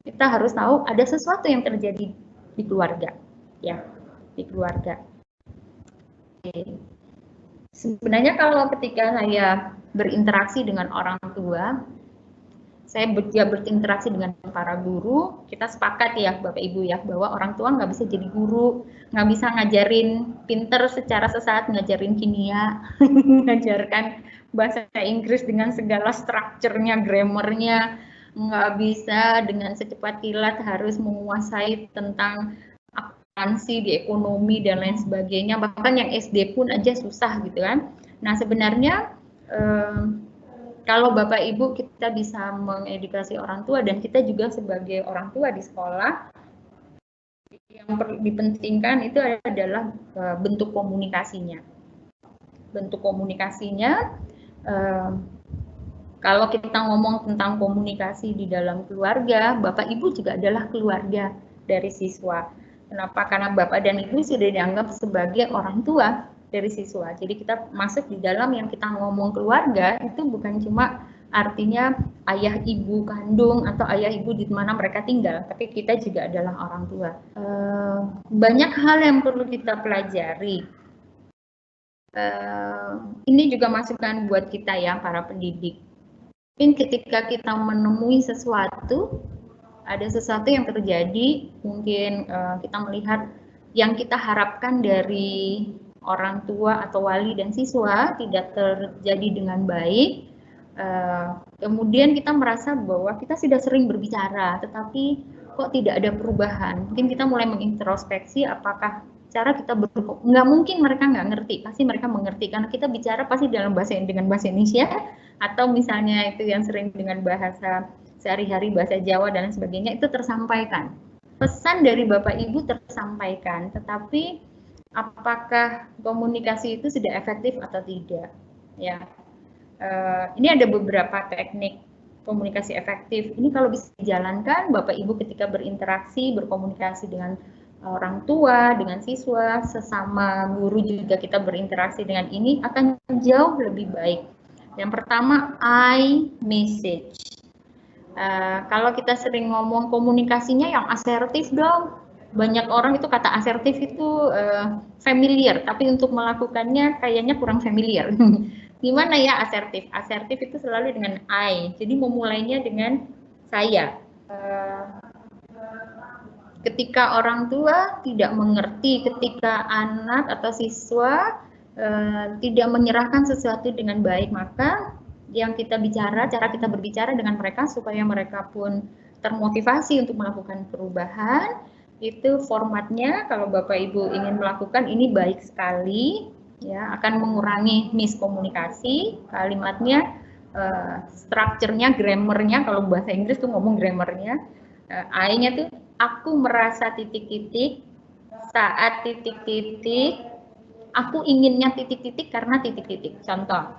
kita harus tahu ada sesuatu yang terjadi di keluarga, ya, di keluarga. Oke. Sebenarnya kalau ketika saya berinteraksi dengan orang tua, saya berinteraksi dengan para guru, kita sepakat ya Bapak Ibu ya, bahwa orang tua nggak bisa jadi guru, nggak bisa ngajarin pinter secara sesaat, ngajarin kimia, ngajarkan bahasa Inggris dengan segala strukturnya, grammarnya, nggak bisa dengan secepat kilat harus menguasai tentang akuntansi di ekonomi dan lain sebagainya, bahkan yang SD pun aja susah gitu kan. Nah, sebenarnya kalau Bapak Ibu kita bisa mengedukasi orang tua dan kita juga sebagai orang tua di sekolah, yang dipentingkan itu adalah bentuk komunikasinya. Bentuk komunikasinya, kalau kita ngomong tentang komunikasi di dalam keluarga, Bapak Ibu juga adalah keluarga dari siswa. Kenapa? Karena Bapak dan Ibu sudah dianggap sebagai orang tua dari siswa. Jadi kita masuk di dalam yang kita ngomong keluarga itu bukan cuma artinya ayah ibu kandung atau ayah ibu di mana mereka tinggal, tapi kita juga adalah orang tua. Banyak hal yang perlu kita pelajari. Ini juga masukan buat kita ya, para pendidik. Mungkin ketika kita menemui sesuatu, ada sesuatu yang terjadi, mungkin kita melihat yang kita harapkan dari orang tua atau wali dan siswa tidak terjadi dengan baik. Kemudian kita merasa bahwa kita sudah sering berbicara, tetapi kok tidak ada perubahan. Mungkin kita mulai mengintrospeksi apakah cara kita nggak mungkin mereka nggak ngerti, pasti mereka mengerti karena kita bicara pasti dengan bahasa Indonesia atau misalnya itu yang sering dengan bahasa sehari-hari, bahasa Jawa dan sebagainya, itu tersampaikan. Pesan dari Bapak Ibu tersampaikan, tetapi apakah komunikasi itu sudah efektif atau tidak? Ya. Ini ada beberapa teknik komunikasi efektif. Ini kalau bisa dijalankan, Bapak Ibu ketika berinteraksi, berkomunikasi dengan orang tua, dengan siswa, sesama guru juga kita berinteraksi dengan ini akan jauh lebih baik. Yang pertama, I message. Kalau kita sering ngomong komunikasinya yang asertif dong. Banyak orang itu kata asertif itu familiar, tapi untuk melakukannya kayaknya kurang familiar. Gimana ya asertif? Asertif itu selalu dengan I. Jadi memulainya dengan saya. Ketika orang tua tidak mengerti, ketika anak atau siswa tidak menyerahkan sesuatu dengan baik, maka yang kita bicara, cara kita berbicara dengan mereka supaya mereka pun termotivasi untuk melakukan perubahan, itu formatnya kalau Bapak Ibu ingin melakukan ini baik sekali. Ya, akan mengurangi miskomunikasi, kalimatnya, strukturnya, grammarnya, kalau bahasa Inggris tuh ngomong grammarnya, I-nya tuh aku merasa titik-titik, saat titik-titik, aku inginnya titik-titik karena titik-titik. Contoh,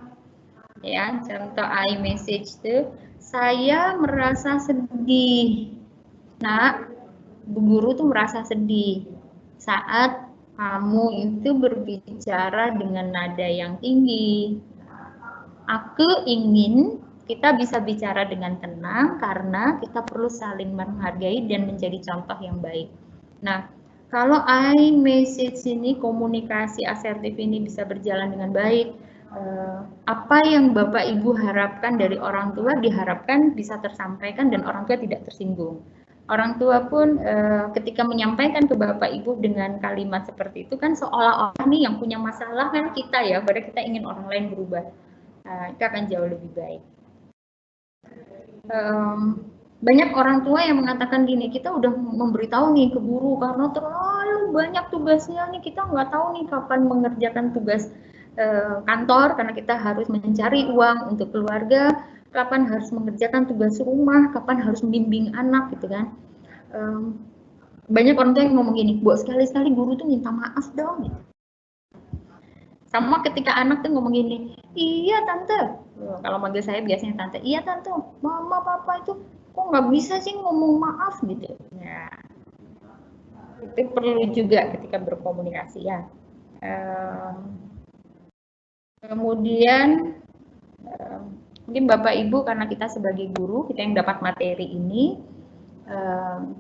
ya, contoh I message tuh, saya merasa sedih. Nah, Bu Guru tuh merasa sedih saat kamu itu berbicara dengan nada yang tinggi. Aku ingin kita bisa bicara dengan tenang karena kita perlu saling menghargai dan menjadi contoh yang baik. Nah, kalau I message ini, komunikasi asertif ini bisa berjalan dengan baik, apa yang Bapak Ibu harapkan dari orang tua diharapkan bisa tersampaikan dan orang tua tidak tersinggung. Orang tua pun ketika menyampaikan ke Bapak Ibu dengan kalimat seperti itu kan seolah-olah nih yang punya masalah kan kita ya, padahal kita ingin orang lain berubah. Itu akan jauh lebih baik. Banyak orang tua yang mengatakan gini, kita udah memberitahu nih ke guru karena terlalu banyak tugasnya nih, kita nggak tahu nih kapan mengerjakan tugas kantor karena kita harus mencari uang untuk keluarga, kapan harus mengerjakan tugas rumah, kapan harus membimbing anak gitu kan. Banyak orang tua yang ngomong gini, Bu, sekali-sekali guru tuh minta maaf dong gitu. Sama ketika anak tuh ngomong gini, iya tante, kalau manggil saya biasanya tante, iya tante, mama papa itu kok nggak bisa sih ngomong maaf gitu. Nah, itu perlu juga ketika berkomunikasi ya. Kemudian mungkin Bapak Ibu karena kita sebagai guru, kita yang dapat materi ini,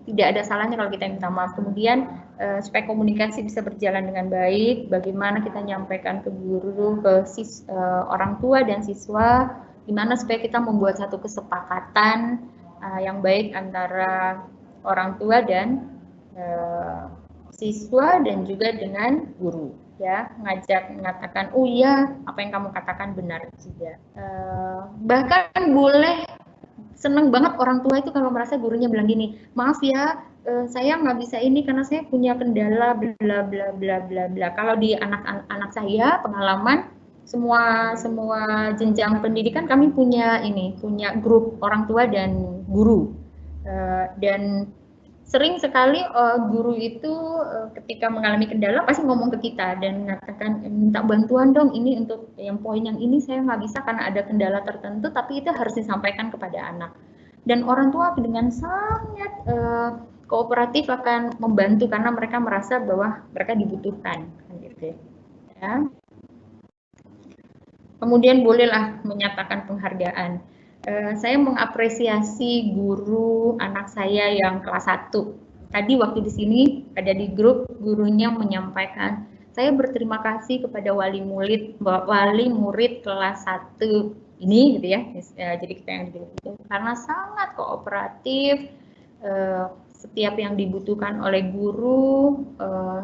tidak ada salahnya kalau kita minta maaf. Kemudian supaya komunikasi bisa berjalan dengan baik, bagaimana kita nyampaikan ke guru, ke orang tua dan siswa, gimana supaya kita membuat satu kesepakatan yang baik antara orang tua dan siswa dan juga dengan guru. Ya, mengatakan, oh iya, apa yang kamu katakan benar juga. Bahkan boleh, seneng banget orang tua itu kalau merasa gurunya bilang gini, maaf ya, saya nggak bisa ini karena saya punya kendala bla bla bla bla bla. Kalau di anak-anak saya pengalaman semua jenjang pendidikan kami punya grup orang tua dan guru, dan sering sekali guru itu ketika mengalami kendala pasti ngomong ke kita dan mengatakan minta bantuan dong, ini untuk yang poin yang ini saya nggak bisa karena ada kendala tertentu, tapi itu harus disampaikan kepada anak. Dan orang tua dengan sangat kooperatif akan membantu karena mereka merasa bahwa mereka dibutuhkan, gitu ya. Kemudian bolehlah menyatakan penghargaan. saya mengapresiasi guru anak saya yang kelas 1. Tadi waktu di sini ada di grup, gurunya menyampaikan, saya berterima kasih kepada wali murid kelas 1 ini gitu ya. Jadi kita yang di grup itu karena sangat kooperatif, setiap yang dibutuhkan oleh guru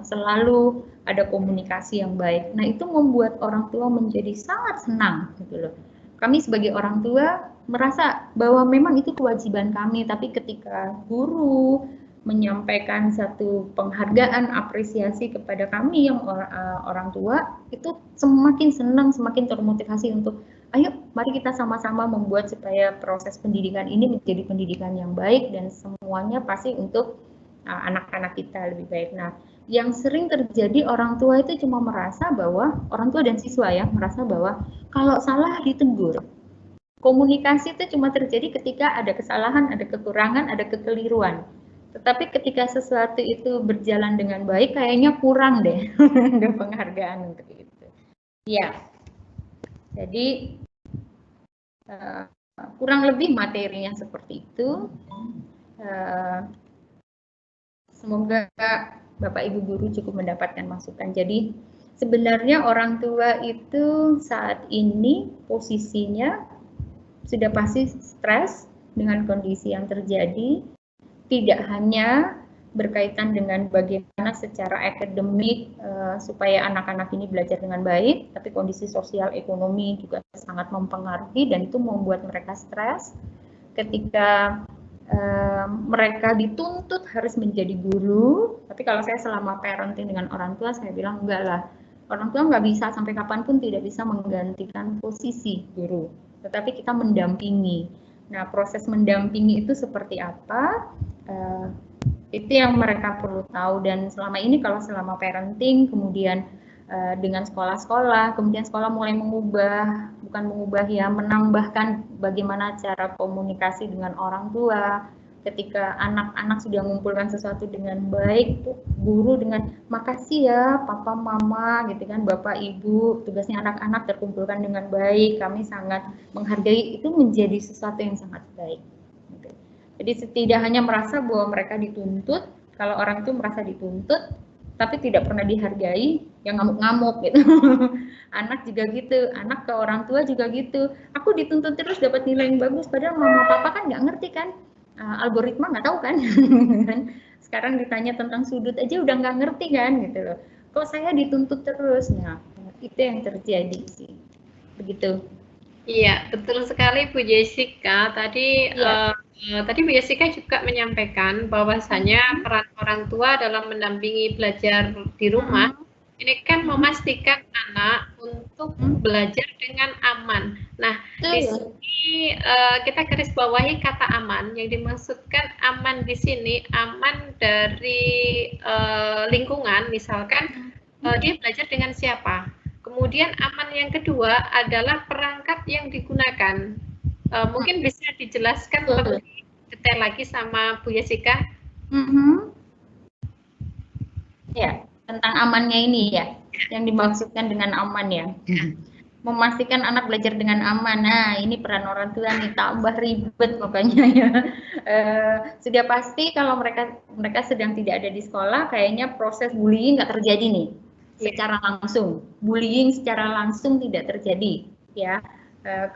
selalu ada komunikasi yang baik. Nah, itu membuat orang tua menjadi sangat senang gitu loh. Kami sebagai orang tua merasa bahwa memang itu kewajiban kami, tapi ketika guru menyampaikan satu penghargaan, apresiasi kepada kami yang orang tua, itu semakin senang, semakin termotivasi untuk ayo mari kita sama-sama membuat supaya proses pendidikan ini menjadi pendidikan yang baik dan semuanya pasti untuk anak-anak kita lebih baik. Nah, yang sering terjadi orang tua itu cuma merasa bahwa, orang tua dan siswa ya, merasa bahwa kalau salah ditegur. Komunikasi itu cuma terjadi ketika ada kesalahan, ada kekurangan, ada kekeliruan. Tetapi ketika sesuatu itu berjalan dengan baik, kayaknya kurang deh ada penghargaan untuk itu. Ya, jadi kurang lebih materinya seperti itu. Semoga Bapak Ibu guru cukup mendapatkan masukan. Jadi sebenarnya orang tua itu saat ini posisinya sudah pasti stres dengan kondisi yang terjadi, tidak hanya berkaitan dengan bagaimana secara akademik supaya anak-anak ini belajar dengan baik, tapi kondisi sosial ekonomi juga sangat mempengaruhi dan itu membuat mereka stres ketika mereka dituntut harus menjadi guru. Tapi kalau saya selama parenting dengan orang tua, saya bilang enggak lah, orang tua nggak bisa sampai kapanpun tidak bisa menggantikan posisi guru, tetapi kita mendampingi. Nah, proses mendampingi itu seperti apa? Itu yang mereka perlu tahu. Dan selama ini kalau selama parenting, kemudian dengan sekolah-sekolah, kemudian sekolah mulai menambahkan bagaimana cara komunikasi dengan orang tua. Ketika anak-anak sudah mengumpulkan sesuatu dengan baik, guru dengan makasih ya papa mama gitu kan, bapak ibu, tugasnya anak-anak terkumpulkan dengan baik, kami sangat menghargai, itu menjadi sesuatu yang sangat baik. Jadi tidak hanya merasa bahwa mereka dituntut, kalau orang itu merasa dituntut tapi tidak pernah dihargai, yang ngamuk-ngamuk gitu. Anak juga gitu, anak ke orang tua juga gitu. Aku dituntut terus dapat nilai yang bagus, padahal mama papa kan nggak ngerti kan, algoritma nggak tahu kan. Sekarang ditanya tentang sudut aja udah nggak ngerti kan gitu loh. Kok saya dituntut terus? Nah, itu yang terjadi sih. Begitu. Iya, betul sekali Bu Jessica. Tadi tadi Bu Jessica juga menyampaikan bahwasanya peran orang tua dalam mendampingi belajar di rumah ini kan memastikan anak untuk belajar dengan aman. Nah, di sini kita garis bawahi kata aman. Yang dimaksudkan aman di sini aman dari lingkungan, misalkan dia belajar dengan siapa. Kemudian aman yang kedua adalah perangkat yang digunakan. Mungkin bisa dijelaskan lebih detail lagi sama Bu Jessica? Ya, tentang amannya ini ya, yang dimaksudkan dengan aman ya. Memastikan anak belajar dengan aman. Nah, ini peran orang tua nih, tambah ribet pokoknya ya. Sudah pasti kalau mereka sedang tidak ada di sekolah, kayaknya proses bullying nggak terjadi nih. Secara langsung, bullying secara langsung tidak terjadi, ya,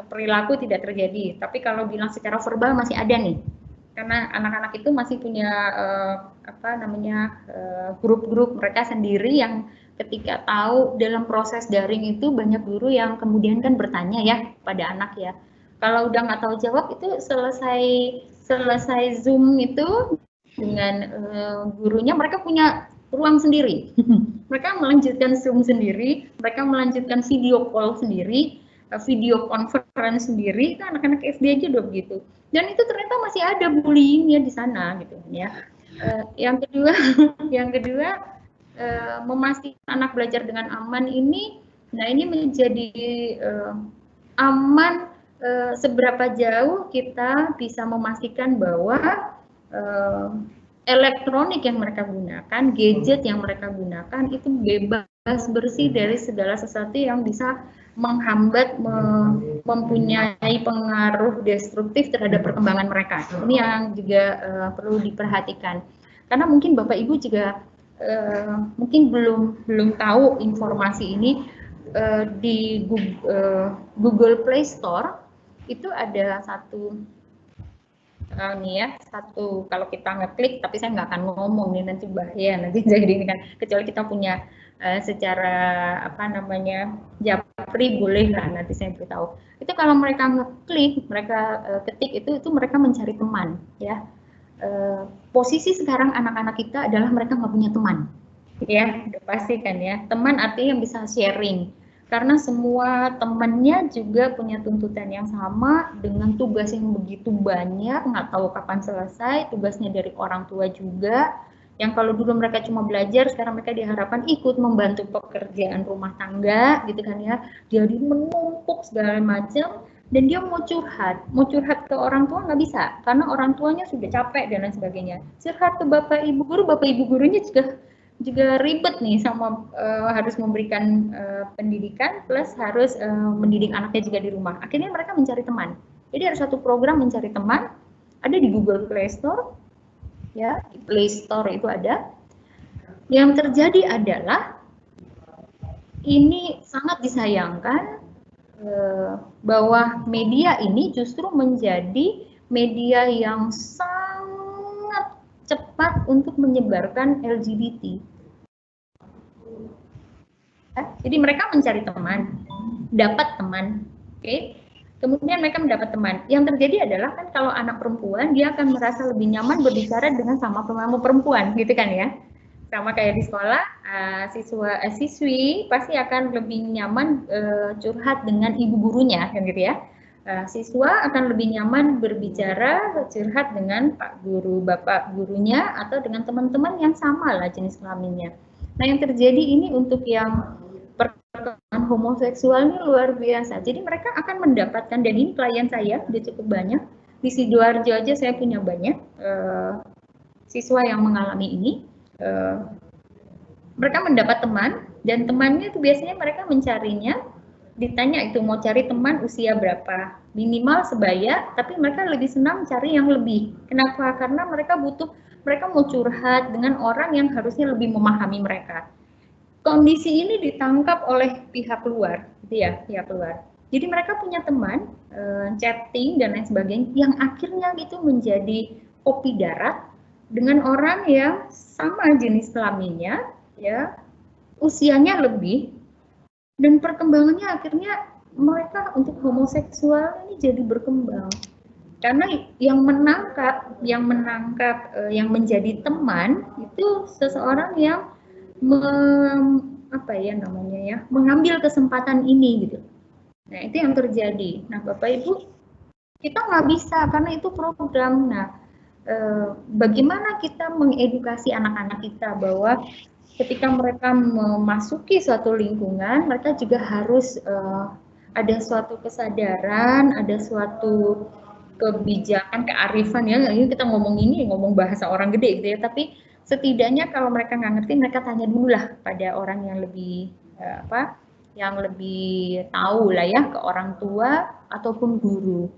perilaku tidak terjadi. Tapi kalau bilang secara verbal masih ada nih, karena anak-anak itu masih punya grup-grup mereka sendiri yang ketika tahu dalam proses daring itu banyak guru yang kemudian kan bertanya ya pada anak ya, kalau udah nggak tahu jawab itu selesai Zoom itu dengan gurunya, mereka punya ruang sendiri. Mereka melanjutkan Zoom sendiri, mereka melanjutkan video call sendiri, video conference sendiri, kan anak-anak SD aja udah begitu. Dan itu ternyata masih ada bullyingnya di sana gitu ya. Yang kedua memastikan anak belajar dengan aman ini, nah ini menjadi aman seberapa jauh kita bisa memastikan bahwa elektronik yang mereka gunakan, gadget yang mereka gunakan itu bebas bersih dari segala sesuatu yang bisa menghambat, mempunyai pengaruh destruktif terhadap perkembangan mereka. Ini yang juga perlu diperhatikan. Karena mungkin Bapak Ibu juga mungkin belum tahu informasi ini, di Google Play Store itu ada satu satu, kalau kita ngeklik, tapi saya nggak akan ngomong nih, nanti bahaya nanti jadi ini kan, kecuali kita punya secara japri, boleh lah nanti saya beritahu. Itu kalau mereka ngeklik, mereka ketik itu mereka mencari teman, ya. Posisi sekarang anak-anak kita adalah mereka nggak punya teman, ya, udah pasti kan ya. Teman artinya yang bisa sharing, karena semua temannya juga punya tuntutan yang sama dengan tugas yang begitu banyak, nggak tahu kapan selesai, tugasnya dari orang tua juga. Yang kalau dulu mereka cuma belajar, sekarang mereka diharapkan ikut membantu pekerjaan rumah tangga, gitu kan ya. Jadi menumpuk segala macam, dan dia mau curhat ke orang tua nggak bisa, karena orang tuanya sudah capek dan lain sebagainya. Curhat ke bapak ibu gurunya juga ribet nih, sama harus memberikan pendidikan plus harus mendidik anaknya juga di rumah. Akhirnya mereka mencari teman. Jadi ada satu program mencari teman, ada di Google Play Store. Ya, di Play Store itu ada. Yang terjadi adalah ini sangat disayangkan bahwa media ini justru menjadi media yang sangat cepat untuk menyebarkan LGBT. Jadi mereka mencari teman, dapat teman, oke? Kemudian mereka mendapat teman. Yang terjadi adalah kan kalau anak perempuan dia akan merasa lebih nyaman berbicara dengan sama teman perempuan, gitu kan ya? Sama kayak di sekolah, siswi pasti akan lebih nyaman curhat dengan ibu gurunya, kan gitu ya? Siswa akan lebih nyaman berbicara curhat dengan pak guru, bapak gurunya, atau dengan teman-teman yang sama lah jenis kelaminnya. Nah, yang terjadi ini untuk yang perkembangan homoseksual ini luar biasa. Jadi mereka akan mendapatkan, dan ini klien saya dia cukup banyak. Di Sidoarjo aja saya punya banyak siswa yang mengalami ini. Mereka mendapat teman, dan temannya itu biasanya mereka mencarinya, ditanya itu mau cari teman usia berapa, minimal sebaya, tapi mereka lebih senang cari yang lebih. Kenapa? Karena mereka mau curhat dengan orang yang harusnya lebih memahami mereka. Kondisi ini ditangkap oleh pihak luar, gitu ya, pihak luar. Jadi mereka punya teman, chatting dan lain sebagainya, yang akhirnya gitu menjadi kopi darat dengan orang yang sama jenis kelaminnya, ya, usianya lebih, dan perkembangannya akhirnya mereka untuk homoseksual ini jadi berkembang. Karena yang menangkap, yang menjadi teman itu seseorang yang mengambil kesempatan ini gitu. Nah, itu yang terjadi. Nah, Bapak Ibu, kita nggak bisa karena itu program. Nah, bagaimana kita mengedukasi anak-anak kita bahwa ketika mereka memasuki suatu lingkungan, mereka juga harus ada suatu kesadaran, ada suatu kebijakan, kearifan ya. Ini kita ngomong bahasa orang gede gitu ya, tapi setidaknya kalau mereka nggak ngerti, mereka tanya dulu lah pada orang yang lebih yang lebih tahu lah ya, ke orang tua ataupun guru.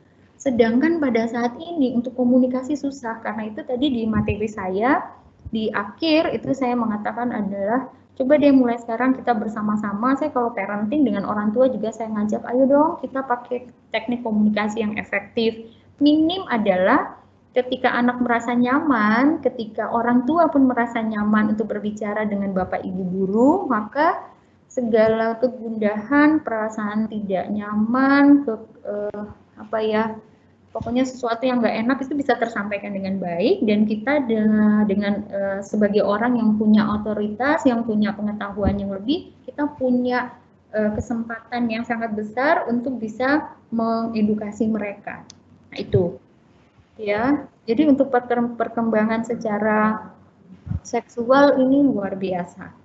Sedangkan pada saat ini untuk komunikasi susah, karena itu tadi di materi saya di akhir itu saya mengatakan adalah coba deh mulai sekarang kita bersama-sama. Saya kalau parenting dengan orang tua juga saya ngajak, ayo dong kita pakai teknik komunikasi yang efektif. Minim adalah ketika anak merasa nyaman, ketika orang tua pun merasa nyaman untuk berbicara dengan bapak ibu guru, maka segala kegundahan, perasaan tidak nyaman, pokoknya sesuatu yang nggak enak itu bisa tersampaikan dengan baik, dan kita dengan sebagai orang yang punya otoritas, yang punya pengetahuan yang lebih, kita punya kesempatan yang sangat besar untuk bisa mengedukasi mereka. Nah, itu. Ya, jadi untuk perkembangan secara seksual ini luar biasa.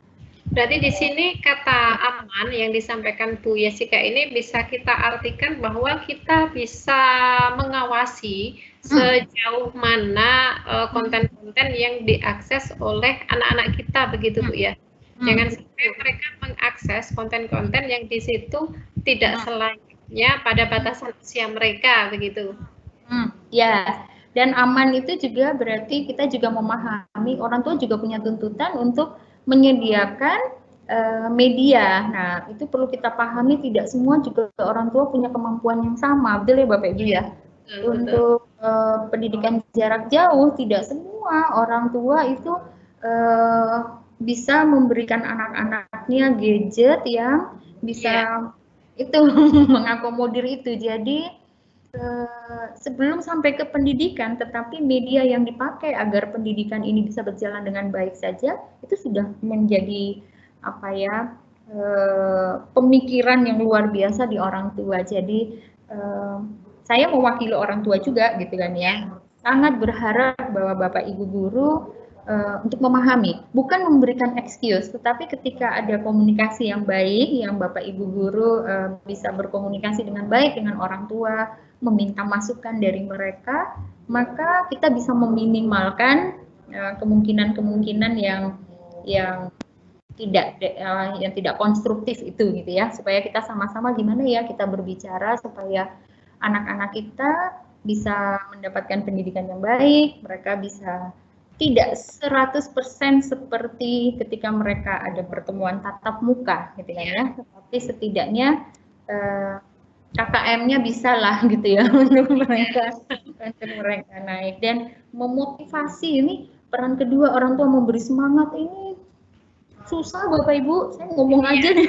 Berarti di sini kata aman yang disampaikan Bu Jessica ini bisa kita artikan bahwa kita bisa mengawasi sejauh mana konten-konten yang diakses oleh anak-anak kita, begitu Bu ya? Jangan sampai mereka mengakses konten-konten yang di situ tidak selayaknya pada batasan usia mereka, begitu. Ya, dan aman itu juga berarti kita juga memahami orang tua juga punya tuntutan untuk menyediakan media. Nah, itu perlu kita pahami, tidak semua juga orang tua punya kemampuan yang sama, betul ya Bapak Ibu ya? Untuk pendidikan jarak jauh, tidak semua orang tua itu bisa memberikan anak-anaknya gadget yang bisa itu mengakomodir itu. Jadi sebelum sampai ke pendidikan, tetapi media yang dipakai agar pendidikan ini bisa berjalan dengan baik saja, itu sudah menjadi apa ya, pemikiran yang luar biasa di orang tua. Jadi saya mewakili orang tua juga gitu kan ya, sangat berharap bahwa Bapak Ibu guru untuk memahami, bukan memberikan excuse, tetapi ketika ada komunikasi yang baik, yang Bapak Ibu guru bisa berkomunikasi dengan baik dengan orang tua, meminta masukan dari mereka, maka kita bisa meminimalkan kemungkinan-kemungkinan yang tidak konstruktif itu gitu ya, supaya kita sama-sama gimana ya kita berbicara supaya anak-anak kita bisa mendapatkan pendidikan yang baik, mereka bisa tidak 100% seperti ketika mereka ada pertemuan tatap muka gitu kan ya, tapi setidaknya KKM-nya bisa lah gitu ya untuk mereka naik. Dan memotivasi, ini peran kedua, orang tua memberi semangat, ini susah Bapak Ibu, saya ngomong aja nih.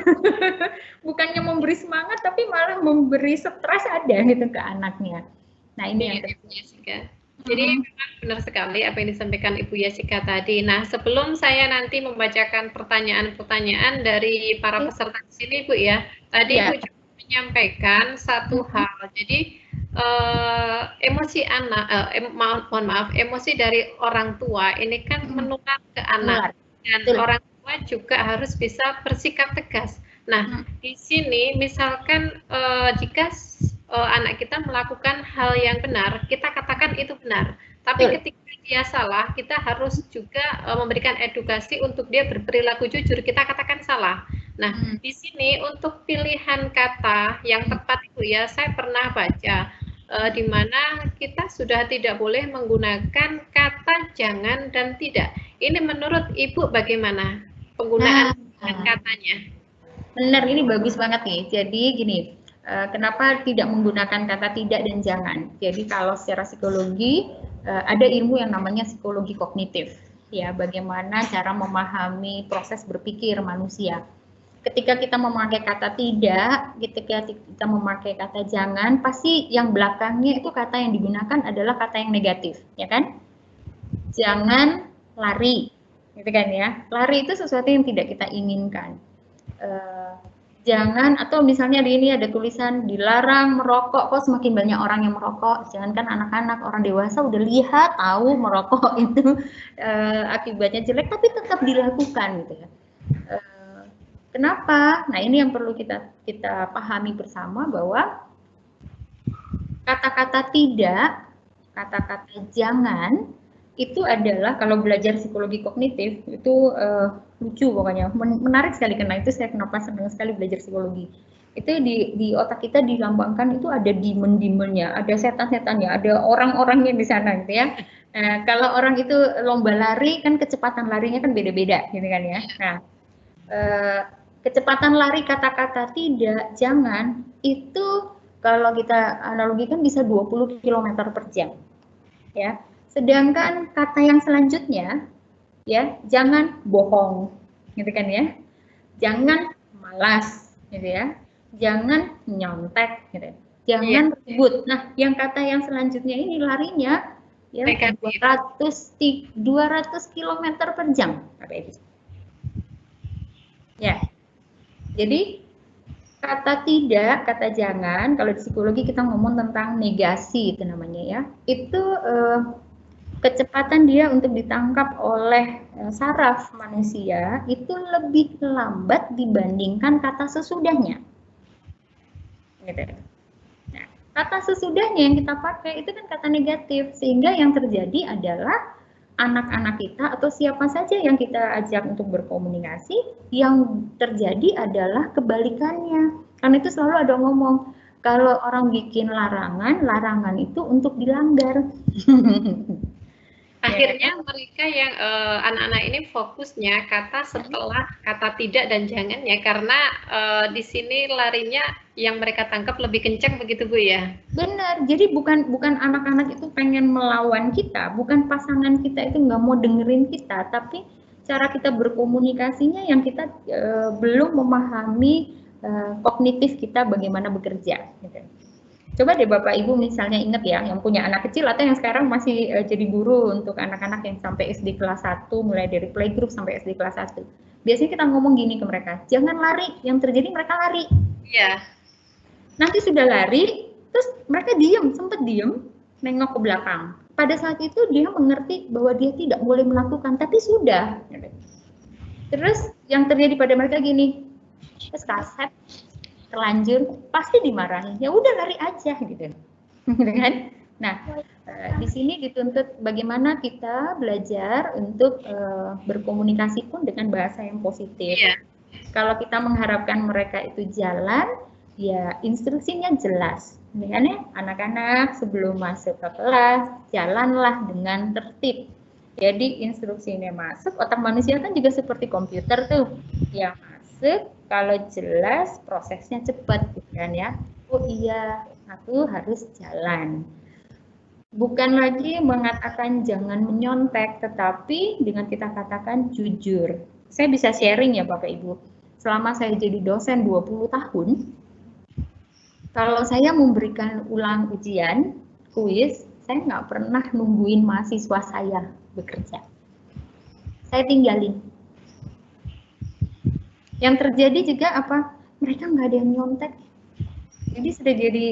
Bukannya memberi semangat tapi malah memberi stres ada gitu ke anaknya. Nah ini yang Jessica. Jadi memang benar sekali apa yang disampaikan Ibu Jessica tadi. Nah, sebelum saya nanti membacakan pertanyaan-pertanyaan dari para peserta di sini, Bu ya. Tadi Ibu juga menyampaikan satu hal. Jadi emosi anak, mohon maaf, emosi dari orang tua ini kan menular ke anak, dan orang tua juga harus bisa bersikap tegas. Nah, di sini misalkan jika anak kita melakukan hal yang benar, kita katakan itu benar. Tapi ketika dia salah, kita harus juga memberikan edukasi untuk dia berperilaku jujur, kita katakan salah. Nah, di sini untuk pilihan kata yang tepat itu ya, saya pernah baca di mana kita sudah tidak boleh menggunakan kata jangan dan tidak. Ini menurut Ibu bagaimana penggunaan katanya? Benar, ini bagus banget nih. Jadi gini, kenapa tidak menggunakan kata tidak dan jangan? Jadi kalau secara psikologi ada ilmu yang namanya psikologi kognitif, ya, bagaimana cara memahami proses berpikir manusia. Ketika kita memakai kata tidak, ketika kita memakai kata jangan, pasti yang belakangnya itu kata yang digunakan adalah kata yang negatif, ya kan? Jangan lari, gitu kan ya? Lari itu sesuatu yang tidak kita inginkan. Jangan, atau misalnya di ini ada tulisan dilarang merokok, kok semakin banyak orang yang merokok, jangankan anak-anak, orang dewasa udah lihat tahu merokok itu akibatnya jelek, tapi tetap dilakukan gitu ya. Kenapa? Nah ini yang perlu kita pahami bersama, bahwa kata-kata tidak, kata-kata jangan itu adalah, kalau belajar psikologi kognitif itu lucu pokoknya, menarik sekali, karena itu saya kenapa senang sekali belajar psikologi. Itu di otak kita dilambangkan itu ada demon-demonnya, ada setan-setannya, ada orang-orangnya di sana gitu ya. Nah, kalau orang itu lomba lari kan kecepatan larinya kan beda-beda gitu kan ya. Nah, kecepatan lari kata-kata tidak, jangan itu kalau kita analogikan bisa 20 km per jam. Ya. Sedangkan kata yang selanjutnya, ya, jangan bohong, gitu kan ya, jangan malas, gitu ya, jangan nyontek, gitu, jangan ribut. Nah, yang kata yang selanjutnya ini larinya ya 200 km per jam, ya. Jadi kata tidak, kata jangan, kalau di psikologi kita ngomong tentang negasi itu namanya ya, itu kecepatan dia untuk ditangkap oleh saraf manusia itu lebih lambat dibandingkan kata sesudahnya. Gitu. Nah, kata sesudahnya yang kita pakai itu kan kata negatif, sehingga yang terjadi adalah anak-anak kita atau siapa saja yang kita ajak untuk berkomunikasi, yang terjadi adalah kebalikannya. Karena itu selalu ada ngomong, kalau orang bikin larangan, larangan itu untuk dilanggar. Akhirnya mereka yang anak-anak ini fokusnya kata setelah kata tidak dan jangan ya, karena di sini larinya yang mereka tangkap lebih kencang begitu Bu ya? Benar, jadi bukan anak-anak itu pengen melawan kita, bukan pasangan kita itu nggak mau dengerin kita, tapi cara kita berkomunikasinya yang kita belum memahami kognitif kita bagaimana bekerja. Gitu. Coba deh Bapak Ibu misalnya ingat ya, yang punya anak kecil atau yang sekarang masih jadi guru untuk anak-anak yang sampai SD kelas 1, mulai dari playgroup sampai SD kelas 1. Biasanya kita ngomong gini ke mereka, jangan lari, yang terjadi mereka lari. Iya. Nanti sudah lari, terus mereka diam, sempat diam, nengok ke belakang. Pada saat itu dia mengerti bahwa dia tidak boleh melakukan, tapi sudah. Terus yang terjadi pada mereka gini, terus kaset, terlanjur, pasti dimarahin. Ya udah lari aja gitu. Kan? Nah, di sini dituntut bagaimana kita belajar untuk berkomunikasi pun dengan bahasa yang positif. Iya. Kalau kita mengharapkan mereka itu jalan, ya instruksinya jelas. Makanya anak-anak sebelum masuk ke kelas, jalanlah dengan tertib. Jadi instruksinya masuk, otak manusia kan juga seperti komputer tuh. Yang masuk, kalau jelas prosesnya cepat, kan ya. Oh iya, aku harus jalan. Bukan lagi mengatakan jangan menyontek, tetapi dengan kita katakan jujur. Saya bisa sharing ya Bapak Ibu. Selama saya jadi dosen 20 tahun, kalau saya memberikan ulang ujian, kuis, saya nggak pernah nungguin mahasiswa saya bekerja. Saya tinggalin. Yang terjadi juga apa? Mereka nggak ada yang nyontek. Jadi sudah jadi,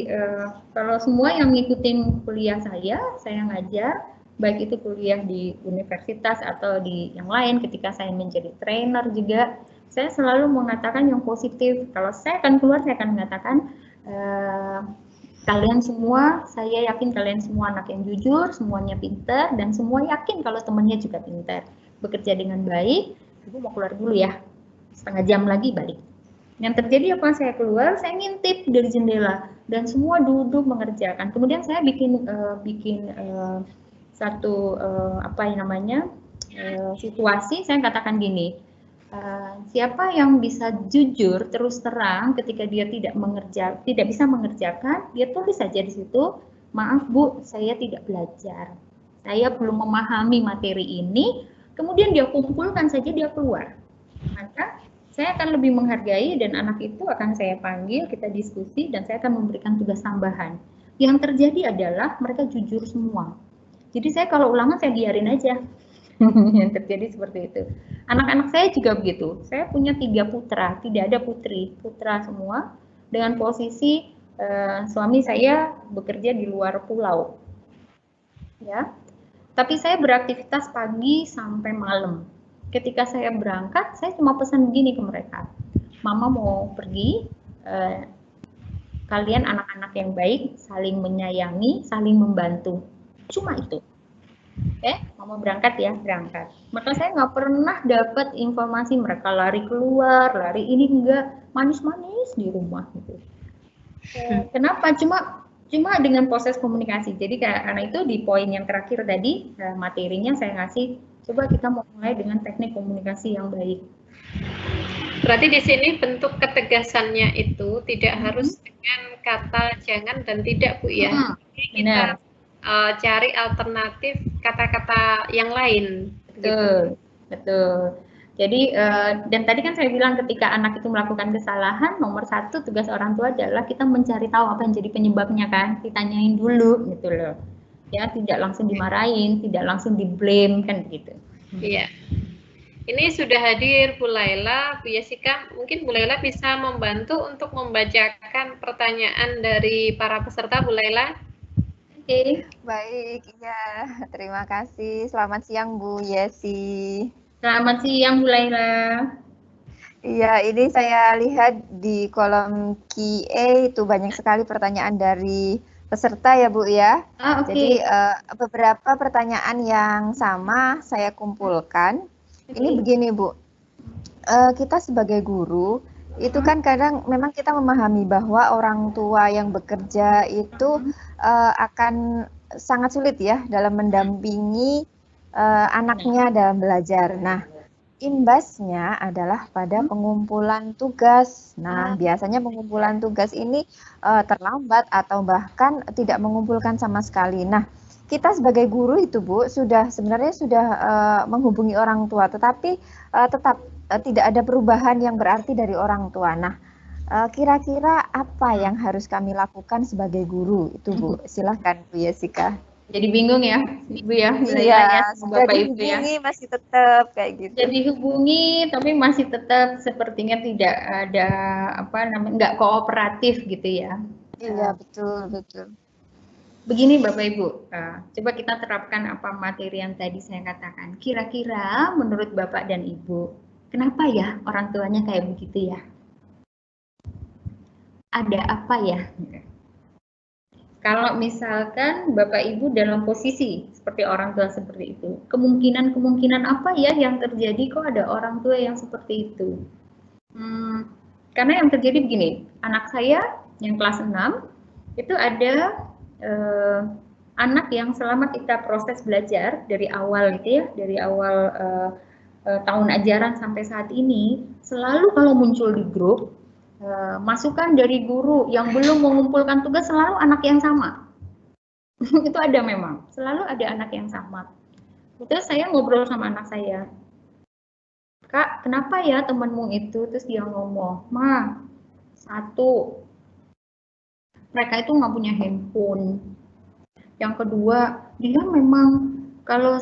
kalau semua yang ngikutin kuliah saya ngajar, baik itu kuliah di universitas atau di yang lain, ketika saya menjadi trainer juga, saya selalu mengatakan yang positif. Kalau saya akan keluar, saya akan mengatakan, kalian semua, saya yakin kalian semua anak yang jujur, semuanya pintar, dan semua yakin kalau temannya juga pintar. Bekerja dengan baik, Ibu mau keluar dulu ya, setengah jam lagi balik. Yang terjadi apa? Saya keluar, saya ngintip dari jendela, dan semua duduk mengerjakan. Kemudian saya bikin satu situasi. Saya katakan gini, siapa yang bisa jujur terus terang ketika dia tidak bisa mengerjakan, dia tulis saja di situ, maaf Bu, saya tidak belajar, saya belum memahami materi ini. Kemudian dia kumpulkan saja, dia keluar. Maka saya akan lebih menghargai dan anak itu akan saya panggil, kita diskusi, dan saya akan memberikan tugas tambahan. Yang terjadi adalah mereka jujur semua. Jadi saya kalau ulangan saya biarin aja. Yang terjadi seperti itu. Anak-anak saya juga begitu. Saya punya 3 putra, tidak ada putri. Putra semua dengan posisi suami saya bekerja di luar pulau. Ya. Tapi saya beraktivitas pagi sampai malam. Ketika saya berangkat, saya cuma pesan begini ke mereka, Mama mau pergi, kalian anak-anak yang baik, saling menyayangi, saling membantu. Cuma itu. Mama berangkat ya, berangkat. Maka saya nggak pernah dapat informasi mereka lari keluar, lari ini, enggak, manis-manis di rumah gitu. Kenapa? Cuma dengan proses komunikasi. Jadi karena itu di poin yang terakhir tadi, materinya saya ngasih, coba kita mau mulai dengan teknik komunikasi yang baik. Berarti di sini bentuk ketegasannya itu tidak harus dengan kata jangan dan tidak Bu ya. Kita cari alternatif kata-kata yang lain. Betul. Jadi dan tadi kan saya bilang ketika anak itu melakukan kesalahan, nomor 1 tugas orang tua adalah kita mencari tahu apa yang jadi penyebabnya kan, ditanyain dulu gitu loh. Ya, tidak langsung dimarahin, tidak langsung di-blame kan begitu. Iya. Ini sudah hadir Bu Laila, Bu Jessica, mungkin Bu Laila bisa membantu untuk membacakan pertanyaan dari para peserta, Bu Laila. Oke, baik, ya. Terima kasih. Selamat siang Bu Yesi. Selamat siang Bu Laila. Iya, ini saya lihat di kolom Q&A itu banyak sekali pertanyaan dari peserta ya Bu ya. Oke. Jadi beberapa pertanyaan yang sama saya kumpulkan. Ini begini Bu, kita sebagai guru itu kan kadang memang kita memahami bahwa orang tua yang bekerja itu akan sangat sulit ya dalam mendampingi anaknya dalam belajar. Nah, imbasnya adalah pada pengumpulan tugas. Nah, biasanya pengumpulan tugas ini terlambat atau bahkan tidak mengumpulkan sama sekali. Nah, kita sebagai guru itu Bu sebenarnya sudah menghubungi orang tua, tetapi tetap tidak ada perubahan yang berarti dari orang tua. Nah, kira-kira apa yang harus kami lakukan sebagai guru itu Bu? Silahkan Bu Jessica. Jadi bingung ya, Ibu ya? Iya, sudah dihubungi masih tetap kayak gitu. Jadi hubungi tapi masih tetap sepertinya tidak ada nggak kooperatif gitu ya? Iya, betul. Begini Bapak Ibu, coba kita terapkan apa materi yang tadi saya katakan. Kira-kira menurut Bapak dan Ibu, kenapa ya orang tuanya kayak begitu ya? Ada apa ya? Kalau misalkan Bapak Ibu dalam posisi seperti orang tua seperti itu, kemungkinan apa ya yang terjadi kok ada orang tua yang seperti itu? Karena yang terjadi begini, anak saya yang kelas 6 itu ada anak yang selama kita proses belajar dari awal gitu ya, dari awal tahun ajaran sampai saat ini, selalu kalau muncul di grup, masukan dari guru yang belum mengumpulkan tugas selalu anak yang sama. Itu ada memang, selalu ada anak yang sama. Terus saya ngobrol sama anak saya, Kak, kenapa ya temanmu itu? Terus dia ngomong, Ma, satu, mereka itu nggak punya handphone. Yang kedua, dia memang kalau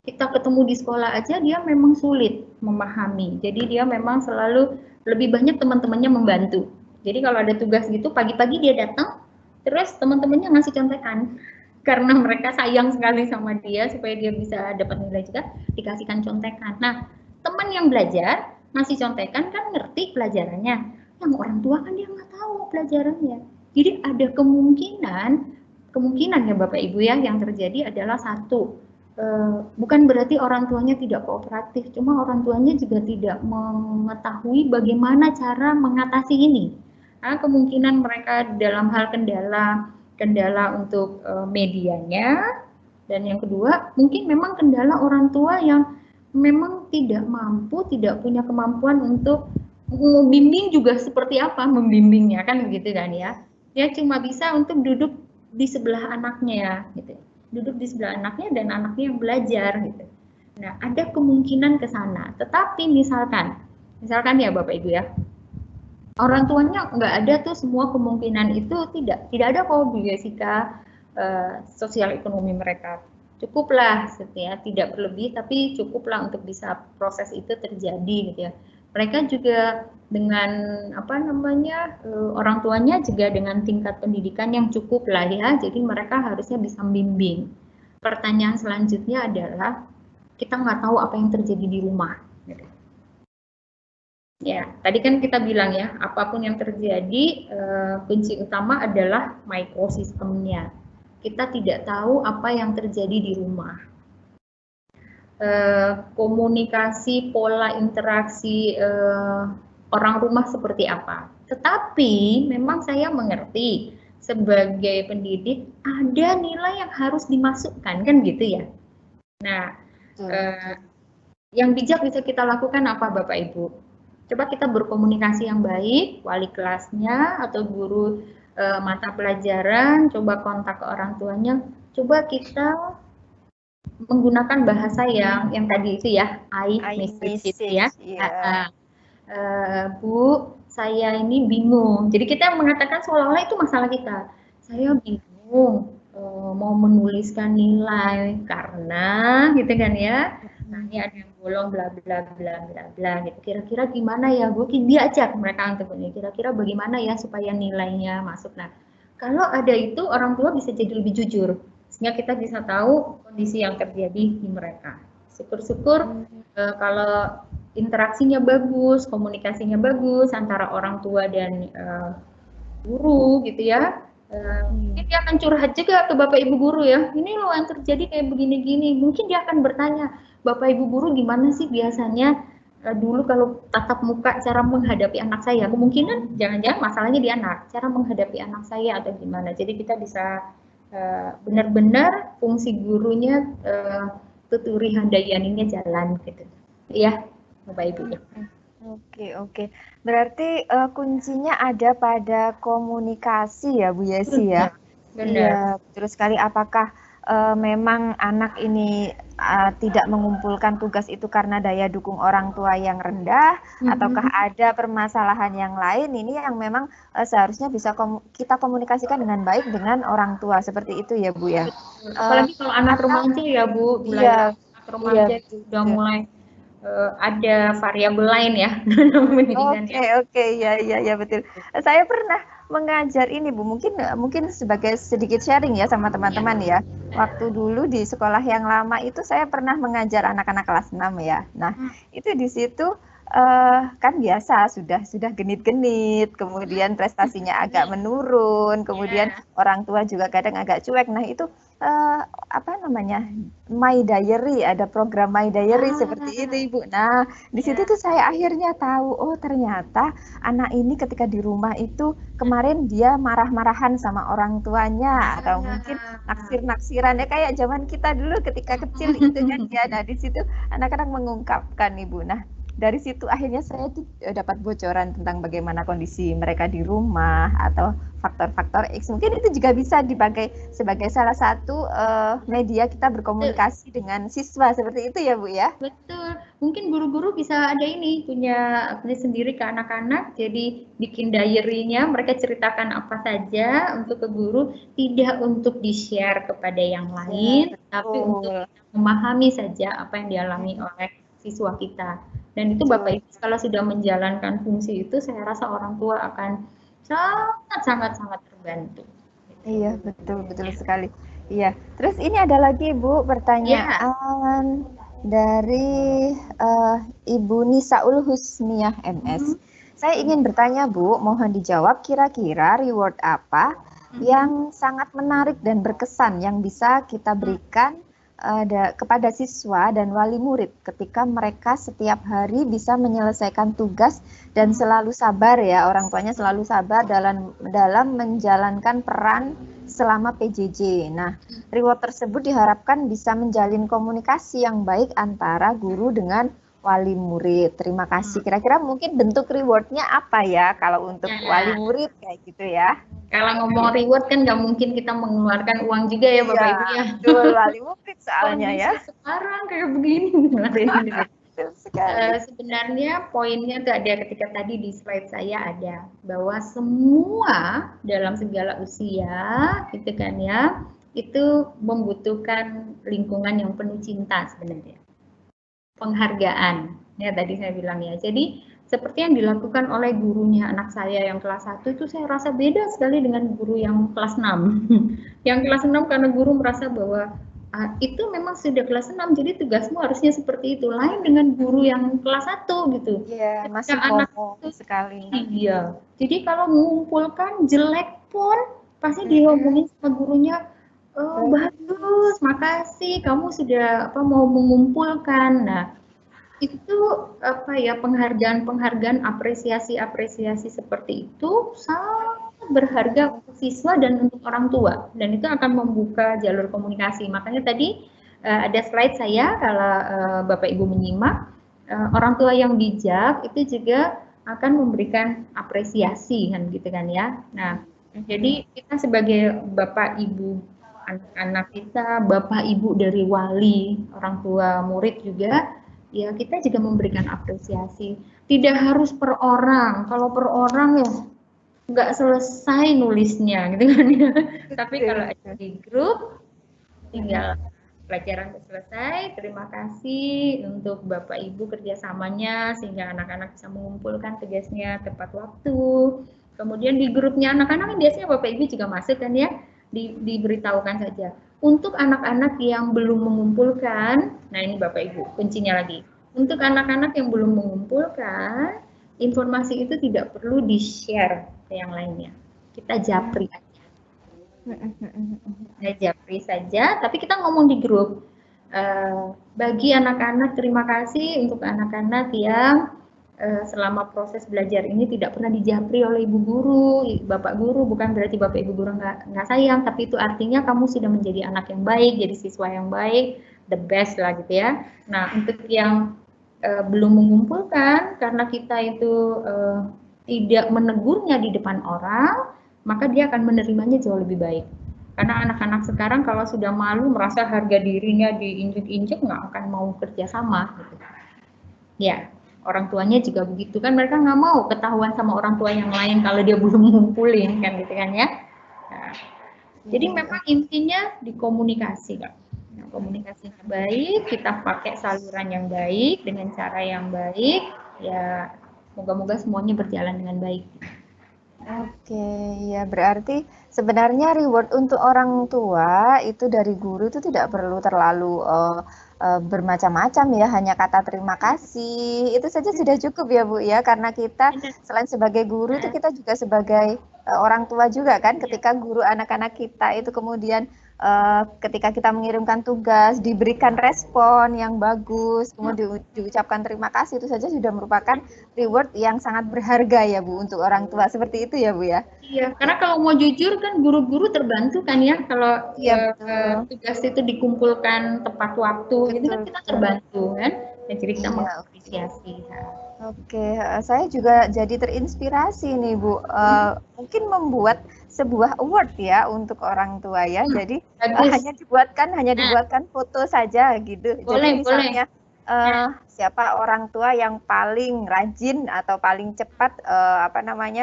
kita ketemu di sekolah aja, dia memang sulit memahami. Jadi dia memang selalu lebih banyak teman-temannya membantu. Jadi kalau ada tugas gitu, pagi-pagi dia datang, terus teman-temannya ngasih contekan. Karena mereka sayang sekali sama dia, supaya dia bisa dapat nilai juga, dikasihkan contekan. Nah, teman yang belajar, ngasih contekan kan ngerti pelajarannya. Yang orang tua kan dia nggak tahu pelajarannya. Jadi ada kemungkinan ya Bapak Ibu ya, yang terjadi adalah satu, bukan berarti orang tuanya tidak kooperatif, cuma orang tuanya juga tidak mengetahui bagaimana cara mengatasi ini. Nah, kemungkinan mereka dalam hal kendala untuk medianya, dan yang kedua mungkin memang kendala orang tua yang memang tidak mampu, tidak punya kemampuan untuk membimbing juga seperti apa membimbingnya, kan begitu kan ya. Dia cuma bisa untuk duduk di sebelah anaknya gitu. Duduk di sebelah anaknya dan anaknya yang belajar gitu. Nah, ada kemungkinan ke sana. Tetapi misalkan ya Bapak Ibu ya, orang tuanya nggak ada tuh semua kemungkinan itu, tidak ada kok Bu Jessica, sosial ekonomi mereka cukuplah ya, tidak berlebih tapi cukuplah untuk bisa proses itu terjadi gitu ya. Mereka juga dengan orang tuanya juga dengan tingkat pendidikan yang cukup lah ya, jadi mereka harusnya bisa membimbing. Pertanyaan selanjutnya adalah kita nggak tahu apa yang terjadi di rumah. Ya, tadi kan kita bilang ya, apapun yang terjadi, kunci utama adalah microsystemnya. Kita tidak tahu apa yang terjadi di rumah. Komunikasi, pola interaksi orang rumah seperti apa. Tetapi memang saya mengerti sebagai pendidik ada nilai yang harus dimasukkan, kan gitu ya. Nah, yang bijak bisa kita lakukan apa Bapak Ibu? Coba kita berkomunikasi yang baik, wali kelasnya atau guru mata pelajaran, coba kontak ke orang tuanya, coba kita menggunakan bahasa yang tadi itu ya, I message ya. Bu, saya ini bingung. Jadi kita mengatakan seolah-olah itu masalah kita. Saya bingung mau menuliskan nilai karena gitu kan ya. Nah, ini ada yang bolong bla bla bla bla bla gitu. Kira-kira gimana ya Bu? Diajak mereka untuk ini. Kira-kira bagaimana ya supaya nilainya masuk. Nah, kalau ada itu orang tua bisa jadi lebih jujur. Sehingga kita bisa tahu kondisi yang terjadi di mereka. Syukur-syukur kalau interaksinya bagus, komunikasinya bagus antara orang tua dan guru gitu ya, Mungkin dia akan curhat juga ke Bapak Ibu guru ya, ini loh yang terjadi kayak begini-gini. Mungkin dia akan bertanya, Bapak Ibu guru gimana sih biasanya dulu kalau tatap muka cara menghadapi anak saya? Kemungkinan jangan-jangan masalahnya di anak, cara menghadapi anak saya atau gimana. Jadi kita bisa benar-benar fungsi gurunya tuturi handayaninya jalan gitu. Ya, Bapak Ibu. Oke. Berarti kuncinya ada pada komunikasi ya Bu Yesi ya? Benar. Iya, betul sekali. Apakah memang anak ini tidak mengumpulkan tugas itu karena daya dukung orang tua yang rendah, ataukah ada permasalahan yang lain ini yang memang seharusnya bisa kita komunikasikan dengan baik dengan orang tua, seperti itu ya Bu ya? Apalagi kalau anak remaja ya Bu, iya, anak remaja sudah mulai ada variabel lain ya dalam pendidikan. Oke, ya betul. Saya pernah mengajar ini Bu, mungkin sebagai sedikit sharing ya sama teman-teman ya. Waktu dulu di sekolah yang lama itu saya pernah mengajar anak-anak kelas 6 ya. Nah, itu di situ kan biasa sudah genit-genit, kemudian prestasinya agak menurun, kemudian orang tua juga kadang agak cuek. Nah, itu apa namanya, My Diary, ada program My Diary seperti itu Ibu. Nah, di situ tuh saya akhirnya tahu, oh ternyata anak ini ketika di rumah itu kemarin dia marah-marahan sama orang tuanya, atau mungkin naksir-naksiran ya kayak zaman kita dulu ketika kecil itu kan ya. Nah, di situ anak-anak mengungkapkan Ibu. Nah, dari situ akhirnya saya tuh dapat bocoran tentang bagaimana kondisi mereka di rumah atau faktor-faktor X. Mungkin itu juga bisa dipakai sebagai salah satu media kita berkomunikasi dengan siswa, seperti itu ya Bu ya? Betul. Mungkin guru-guru bisa ada ini, punya sendiri ke anak-anak, jadi bikin diary-nya, mereka ceritakan apa saja untuk ke guru, tidak untuk di-share kepada yang lain, tapi untuk memahami saja apa yang dialami oleh siswa kita. Dan itu Bapak Ibu kalau sudah menjalankan fungsi itu, saya rasa orang tua akan sangat terbantu. Iya, betul sekali. Iya. Terus ini ada lagi Bu pertanyaan dari Ibu Nisaul Husniah MS. Saya ingin bertanya Bu, mohon dijawab, kira-kira reward apa yang sangat menarik dan berkesan yang bisa kita berikan kepada siswa dan wali murid ketika mereka setiap hari bisa menyelesaikan tugas dan selalu sabar ya, orang tuanya selalu sabar dalam menjalankan peran selama PJJ. Nah, reward tersebut diharapkan bisa menjalin komunikasi yang baik antara guru dengan wali murid. Terima kasih. Kira-kira mungkin bentuk rewardnya apa ya kalau untuk wali murid kayak gitu ya? Kalau ngomong reward kan nggak mungkin kita mengeluarkan uang juga ya Bapak Ibu ya. Betul, wali murid soalnya ya. Sekarang kayak begini. Sebenarnya poinnya itu ada ketika tadi di slide saya ada bahwa semua dalam segala usia gitu kan ya, itu membutuhkan lingkungan yang penuh cinta sebenarnya. Penghargaan, ya tadi saya bilang ya. Jadi seperti yang dilakukan oleh gurunya anak saya yang kelas 1 itu saya rasa beda sekali dengan guru yang kelas 6. Yang kelas 6 karena guru merasa bahwa itu memang sudah kelas 6, jadi tugasmu harusnya seperti itu. Lain dengan guru yang kelas 1 gitu. Iya, masih ngomong sekali. Iya. Jadi kalau mengumpulkan jelek pun pasti diomongin sama gurunya, oh bagus, makasih kamu sudah mau mengumpulkan. Nah, itu penghargaan, apresiasi seperti itu sangat berharga untuk siswa dan untuk orang tua, dan itu akan membuka jalur komunikasi. Makanya tadi ada slide saya, kalau Bapak Ibu menyimak, orang tua yang bijak itu juga akan memberikan apresiasi kan gitu kan ya. Nah, jadi kita sebagai Bapak Ibu anak-anak kita, Bapak Ibu dari wali, orang tua murid juga, ya kita juga memberikan apresiasi. Tidak harus per orang. Kalau per orang ya nggak selesai nulisnya gitu kan ya. Tapi kalau ada di grup, tinggal pelajaran selesai. Terima kasih untuk Bapak Ibu kerjasamanya sehingga anak-anak bisa mengumpulkan tugasnya tepat waktu. Kemudian di grupnya anak-anak biasanya Bapak Ibu juga masuk kan ya, diberitahukan saja. Untuk anak-anak yang belum mengumpulkan, nah ini Bapak Ibu, kuncinya lagi. Untuk anak-anak yang belum mengumpulkan, informasi itu tidak perlu di-share ke yang lainnya. Kita japri aja. Saya japri saja, tapi kita ngomong di grup. Bagi anak-anak, terima kasih untuk anak-anak yang selama proses belajar ini tidak pernah dijapri oleh ibu guru, bapak guru. Bukan berarti bapak ibu guru nggak sayang, tapi itu artinya kamu sudah menjadi anak yang baik, jadi siswa yang baik, the best lah gitu ya. Nah, untuk yang belum mengumpulkan, karena kita itu tidak menegurnya di depan orang, maka dia akan menerimanya jauh lebih baik. Karena anak-anak sekarang kalau sudah malu, merasa harga dirinya diinjek-injek, nggak akan mau kerjasama. Gitu. Ya, orang tuanya juga begitu kan, mereka nggak mau ketahuan sama orang tua yang lain kalau dia belum ngumpulin kan gitu kan ya. Nah, jadi memang intinya di komunikasi Kak. Nah, komunikasi yang baik, kita pakai saluran yang baik dengan cara yang baik, ya moga-moga semuanya berjalan dengan baik. Oke, ya berarti sebenarnya reward untuk orang tua itu dari guru itu tidak perlu terlalu bermacam-macam ya, hanya kata terima kasih itu saja sudah cukup ya Bu ya, karena kita selain sebagai guru itu kita juga sebagai orang tua juga kan, ketika guru anak-anak kita itu kemudian ketika kita mengirimkan tugas diberikan respon yang bagus, kemudian diucapkan terima kasih, itu saja sudah merupakan reward yang sangat berharga ya Bu untuk orang tua, seperti itu ya Bu ya. Iya, karena kalau mau jujur kan guru-guru terbantu kan ya kalau tugas itu dikumpulkan tepat waktu, itu kan kita terbantu kan, dan jadi kita mengapresiasi. Oke, saya juga jadi terinspirasi nih Bu, mungkin membuat sebuah award ya untuk orang tua ya, jadi hanya dibuatkan foto saja gitu. Jadi misalnya siapa orang tua yang paling rajin atau paling cepat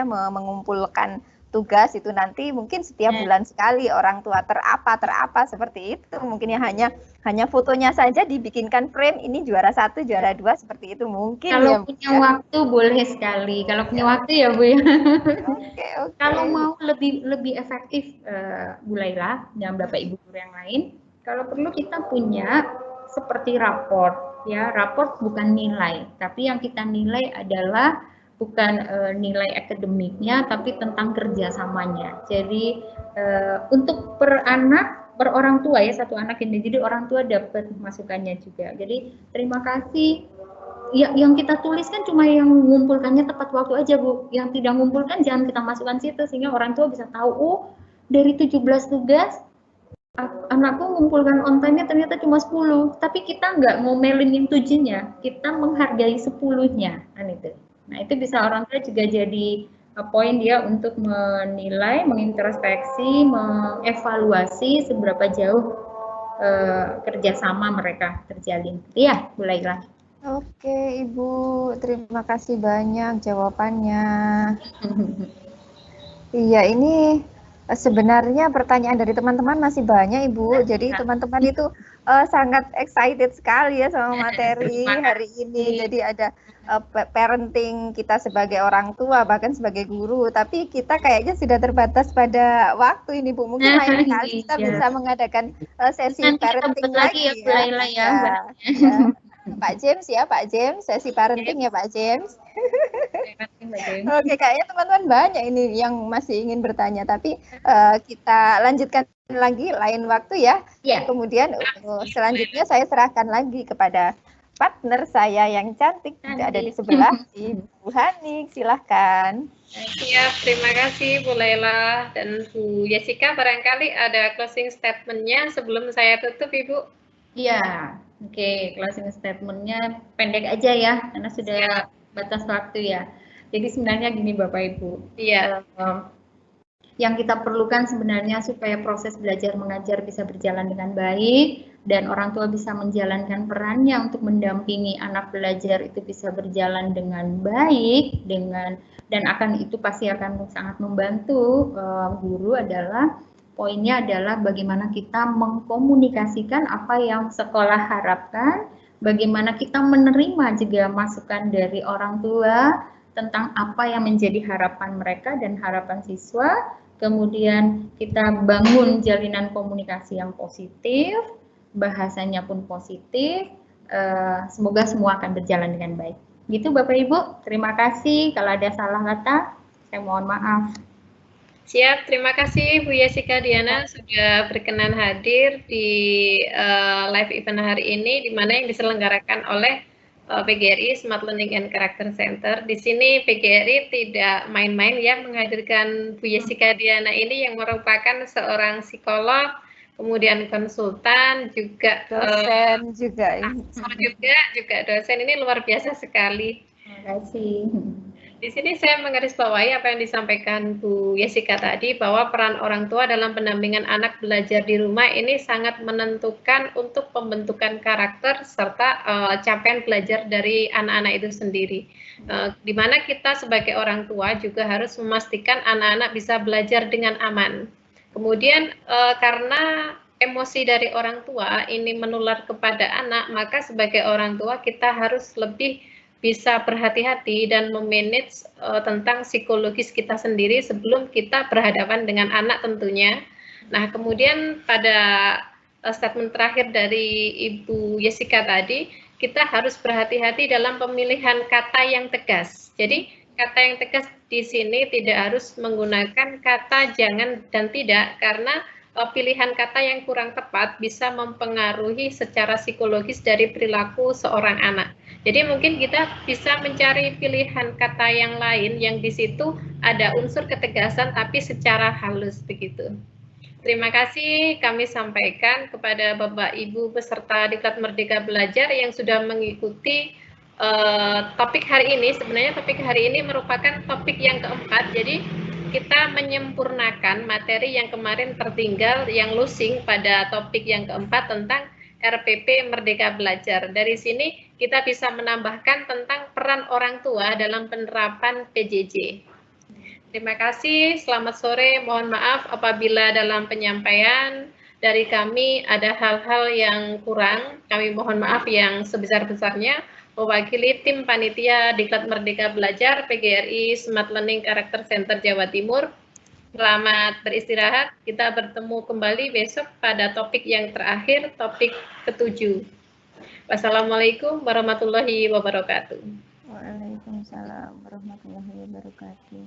mengumpulkan tugas itu, nanti mungkin setiap bulan sekali orang tua terapa seperti itu, mungkin ya hanya fotonya saja dibikinkan frame, ini juara 1, juara 2 seperti itu mungkin. Kalau ya, punya waktu boleh sekali, kalau punya waktu ya Bu ya. Okay. Kalau mau lebih efektif Bu Laila dan Bapak Ibu guru yang lain, kalau perlu kita punya seperti raport ya, raport bukan nilai, tapi yang kita nilai adalah bukan nilai akademiknya, tapi tentang kerjasamanya. Jadi untuk per orang tua ya, satu anak ini, jadi orang tua dapat masukannya juga. Jadi terima kasih. Ya, yang kita tulis kan cuma yang mengumpulkannya tepat waktu aja Bu. Yang tidak mengumpulkan jangan kita masukkan situ, sehingga orang tua bisa tahu, oh dari 17 tugas anakku mengumpulkan on time-nya ternyata cuma 10. Tapi kita nggak ngomelin yang 7-nya, kita menghargai 10-nya kan itu. Nah, itu bisa orang tua juga jadi poin dia untuk menilai, mengintrospeksi, mengevaluasi seberapa jauh kerjasama mereka terjalin. Iya, mulai lagi. Oke, Ibu, terima kasih banyak jawabannya. Iya, ini sebenarnya pertanyaan dari teman-teman masih banyak, Ibu. Jadi teman-teman itu sangat excited sekali ya sama materi hari ini. Jadi ada parenting kita sebagai orang tua, bahkan sebagai guru. Tapi kita kayaknya sudah terbatas pada waktu ini, Bu. Mungkin lain kali kita bisa mengadakan sesi parenting lagi ya. Pak James ya, Pak James, sesi parenting ya Pak James. Oke, kayaknya teman-teman banyak ini yang masih ingin bertanya, tapi kita lanjutkan lagi lain waktu ya. Kemudian selanjutnya saya serahkan lagi kepada partner saya yang cantik, ada di sebelah, Ibu Hanik, silahkan. Siap, terima kasih Bu Laila dan Bu Jessica. Barangkali ada closing statement-nya sebelum saya tutup, Ibu. Iya. Oke, closing statement-nya pendek aja ya, karena sudah batas waktu ya. Jadi sebenarnya gini Bapak Ibu, yang kita perlukan sebenarnya supaya proses belajar mengajar bisa berjalan dengan baik dan orang tua bisa menjalankan perannya untuk mendampingi anak belajar itu bisa berjalan dengan baik, dan itu pasti akan sangat membantu guru adalah poinnya adalah bagaimana kita mengkomunikasikan apa yang sekolah harapkan, bagaimana kita menerima juga masukan dari orang tua tentang apa yang menjadi harapan mereka dan harapan siswa, kemudian kita bangun jalinan komunikasi yang positif, bahasanya pun positif, semoga semua akan berjalan dengan baik. Gitu Bapak Ibu, terima kasih. Kalau ada salah kata, saya mohon maaf. Siap, terima kasih Bu Yesika Diana sudah berkenan hadir di live event hari ini, di mana yang diselenggarakan oleh PGRI Smart Learning and Character Center. Di sini PGRI tidak main-main ya menghadirkan Bu Yesika Diana ini yang merupakan seorang psikolog, kemudian konsultan, juga dosen juga. juga dosen. Ini luar biasa sekali. Terima kasih. Di sini saya menggarisbawahi apa yang disampaikan Bu Yesika tadi, bahwa peran orang tua dalam pendampingan anak belajar di rumah ini sangat menentukan untuk pembentukan karakter serta capaian belajar dari anak-anak itu sendiri. Di mana kita sebagai orang tua juga harus memastikan anak-anak bisa belajar dengan aman. Kemudian karena emosi dari orang tua ini menular kepada anak, maka sebagai orang tua kita harus lebih bisa berhati-hati dan memanage tentang psikologis kita sendiri sebelum kita berhadapan dengan anak tentunya. Nah, kemudian pada statement terakhir dari Ibu Yesika tadi, kita harus berhati-hati dalam pemilihan kata yang tegas. Jadi, kata yang tegas di sini tidak harus menggunakan kata jangan dan tidak, karena pilihan kata yang kurang tepat bisa mempengaruhi secara psikologis dari perilaku seorang anak. Jadi mungkin kita bisa mencari pilihan kata yang lain yang di situ ada unsur ketegasan tapi secara halus begitu. Terima kasih kami sampaikan kepada Bapak Ibu peserta Diklat Merdeka Belajar yang sudah mengikuti topik hari ini. Sebenarnya topik hari ini merupakan topik yang keempat, jadi kita menyempurnakan materi yang kemarin tertinggal, yang losing pada topik yang keempat tentang RPP Merdeka Belajar. Dari sini kita bisa menambahkan tentang peran orang tua dalam penerapan PJJ. Terima kasih, selamat sore. Mohon maaf apabila dalam penyampaian dari kami ada hal-hal yang kurang. Kami mohon maaf yang sebesar-besarnya. Mewakili tim panitia Diklat Merdeka Belajar PGRI Smart Learning Character Center Jawa Timur. Selamat beristirahat. Kita bertemu kembali besok pada topik yang terakhir, topik ke-7. Wassalamualaikum warahmatullahi wabarakatuh. Waalaikumsalam warahmatullahi wabarakatuh.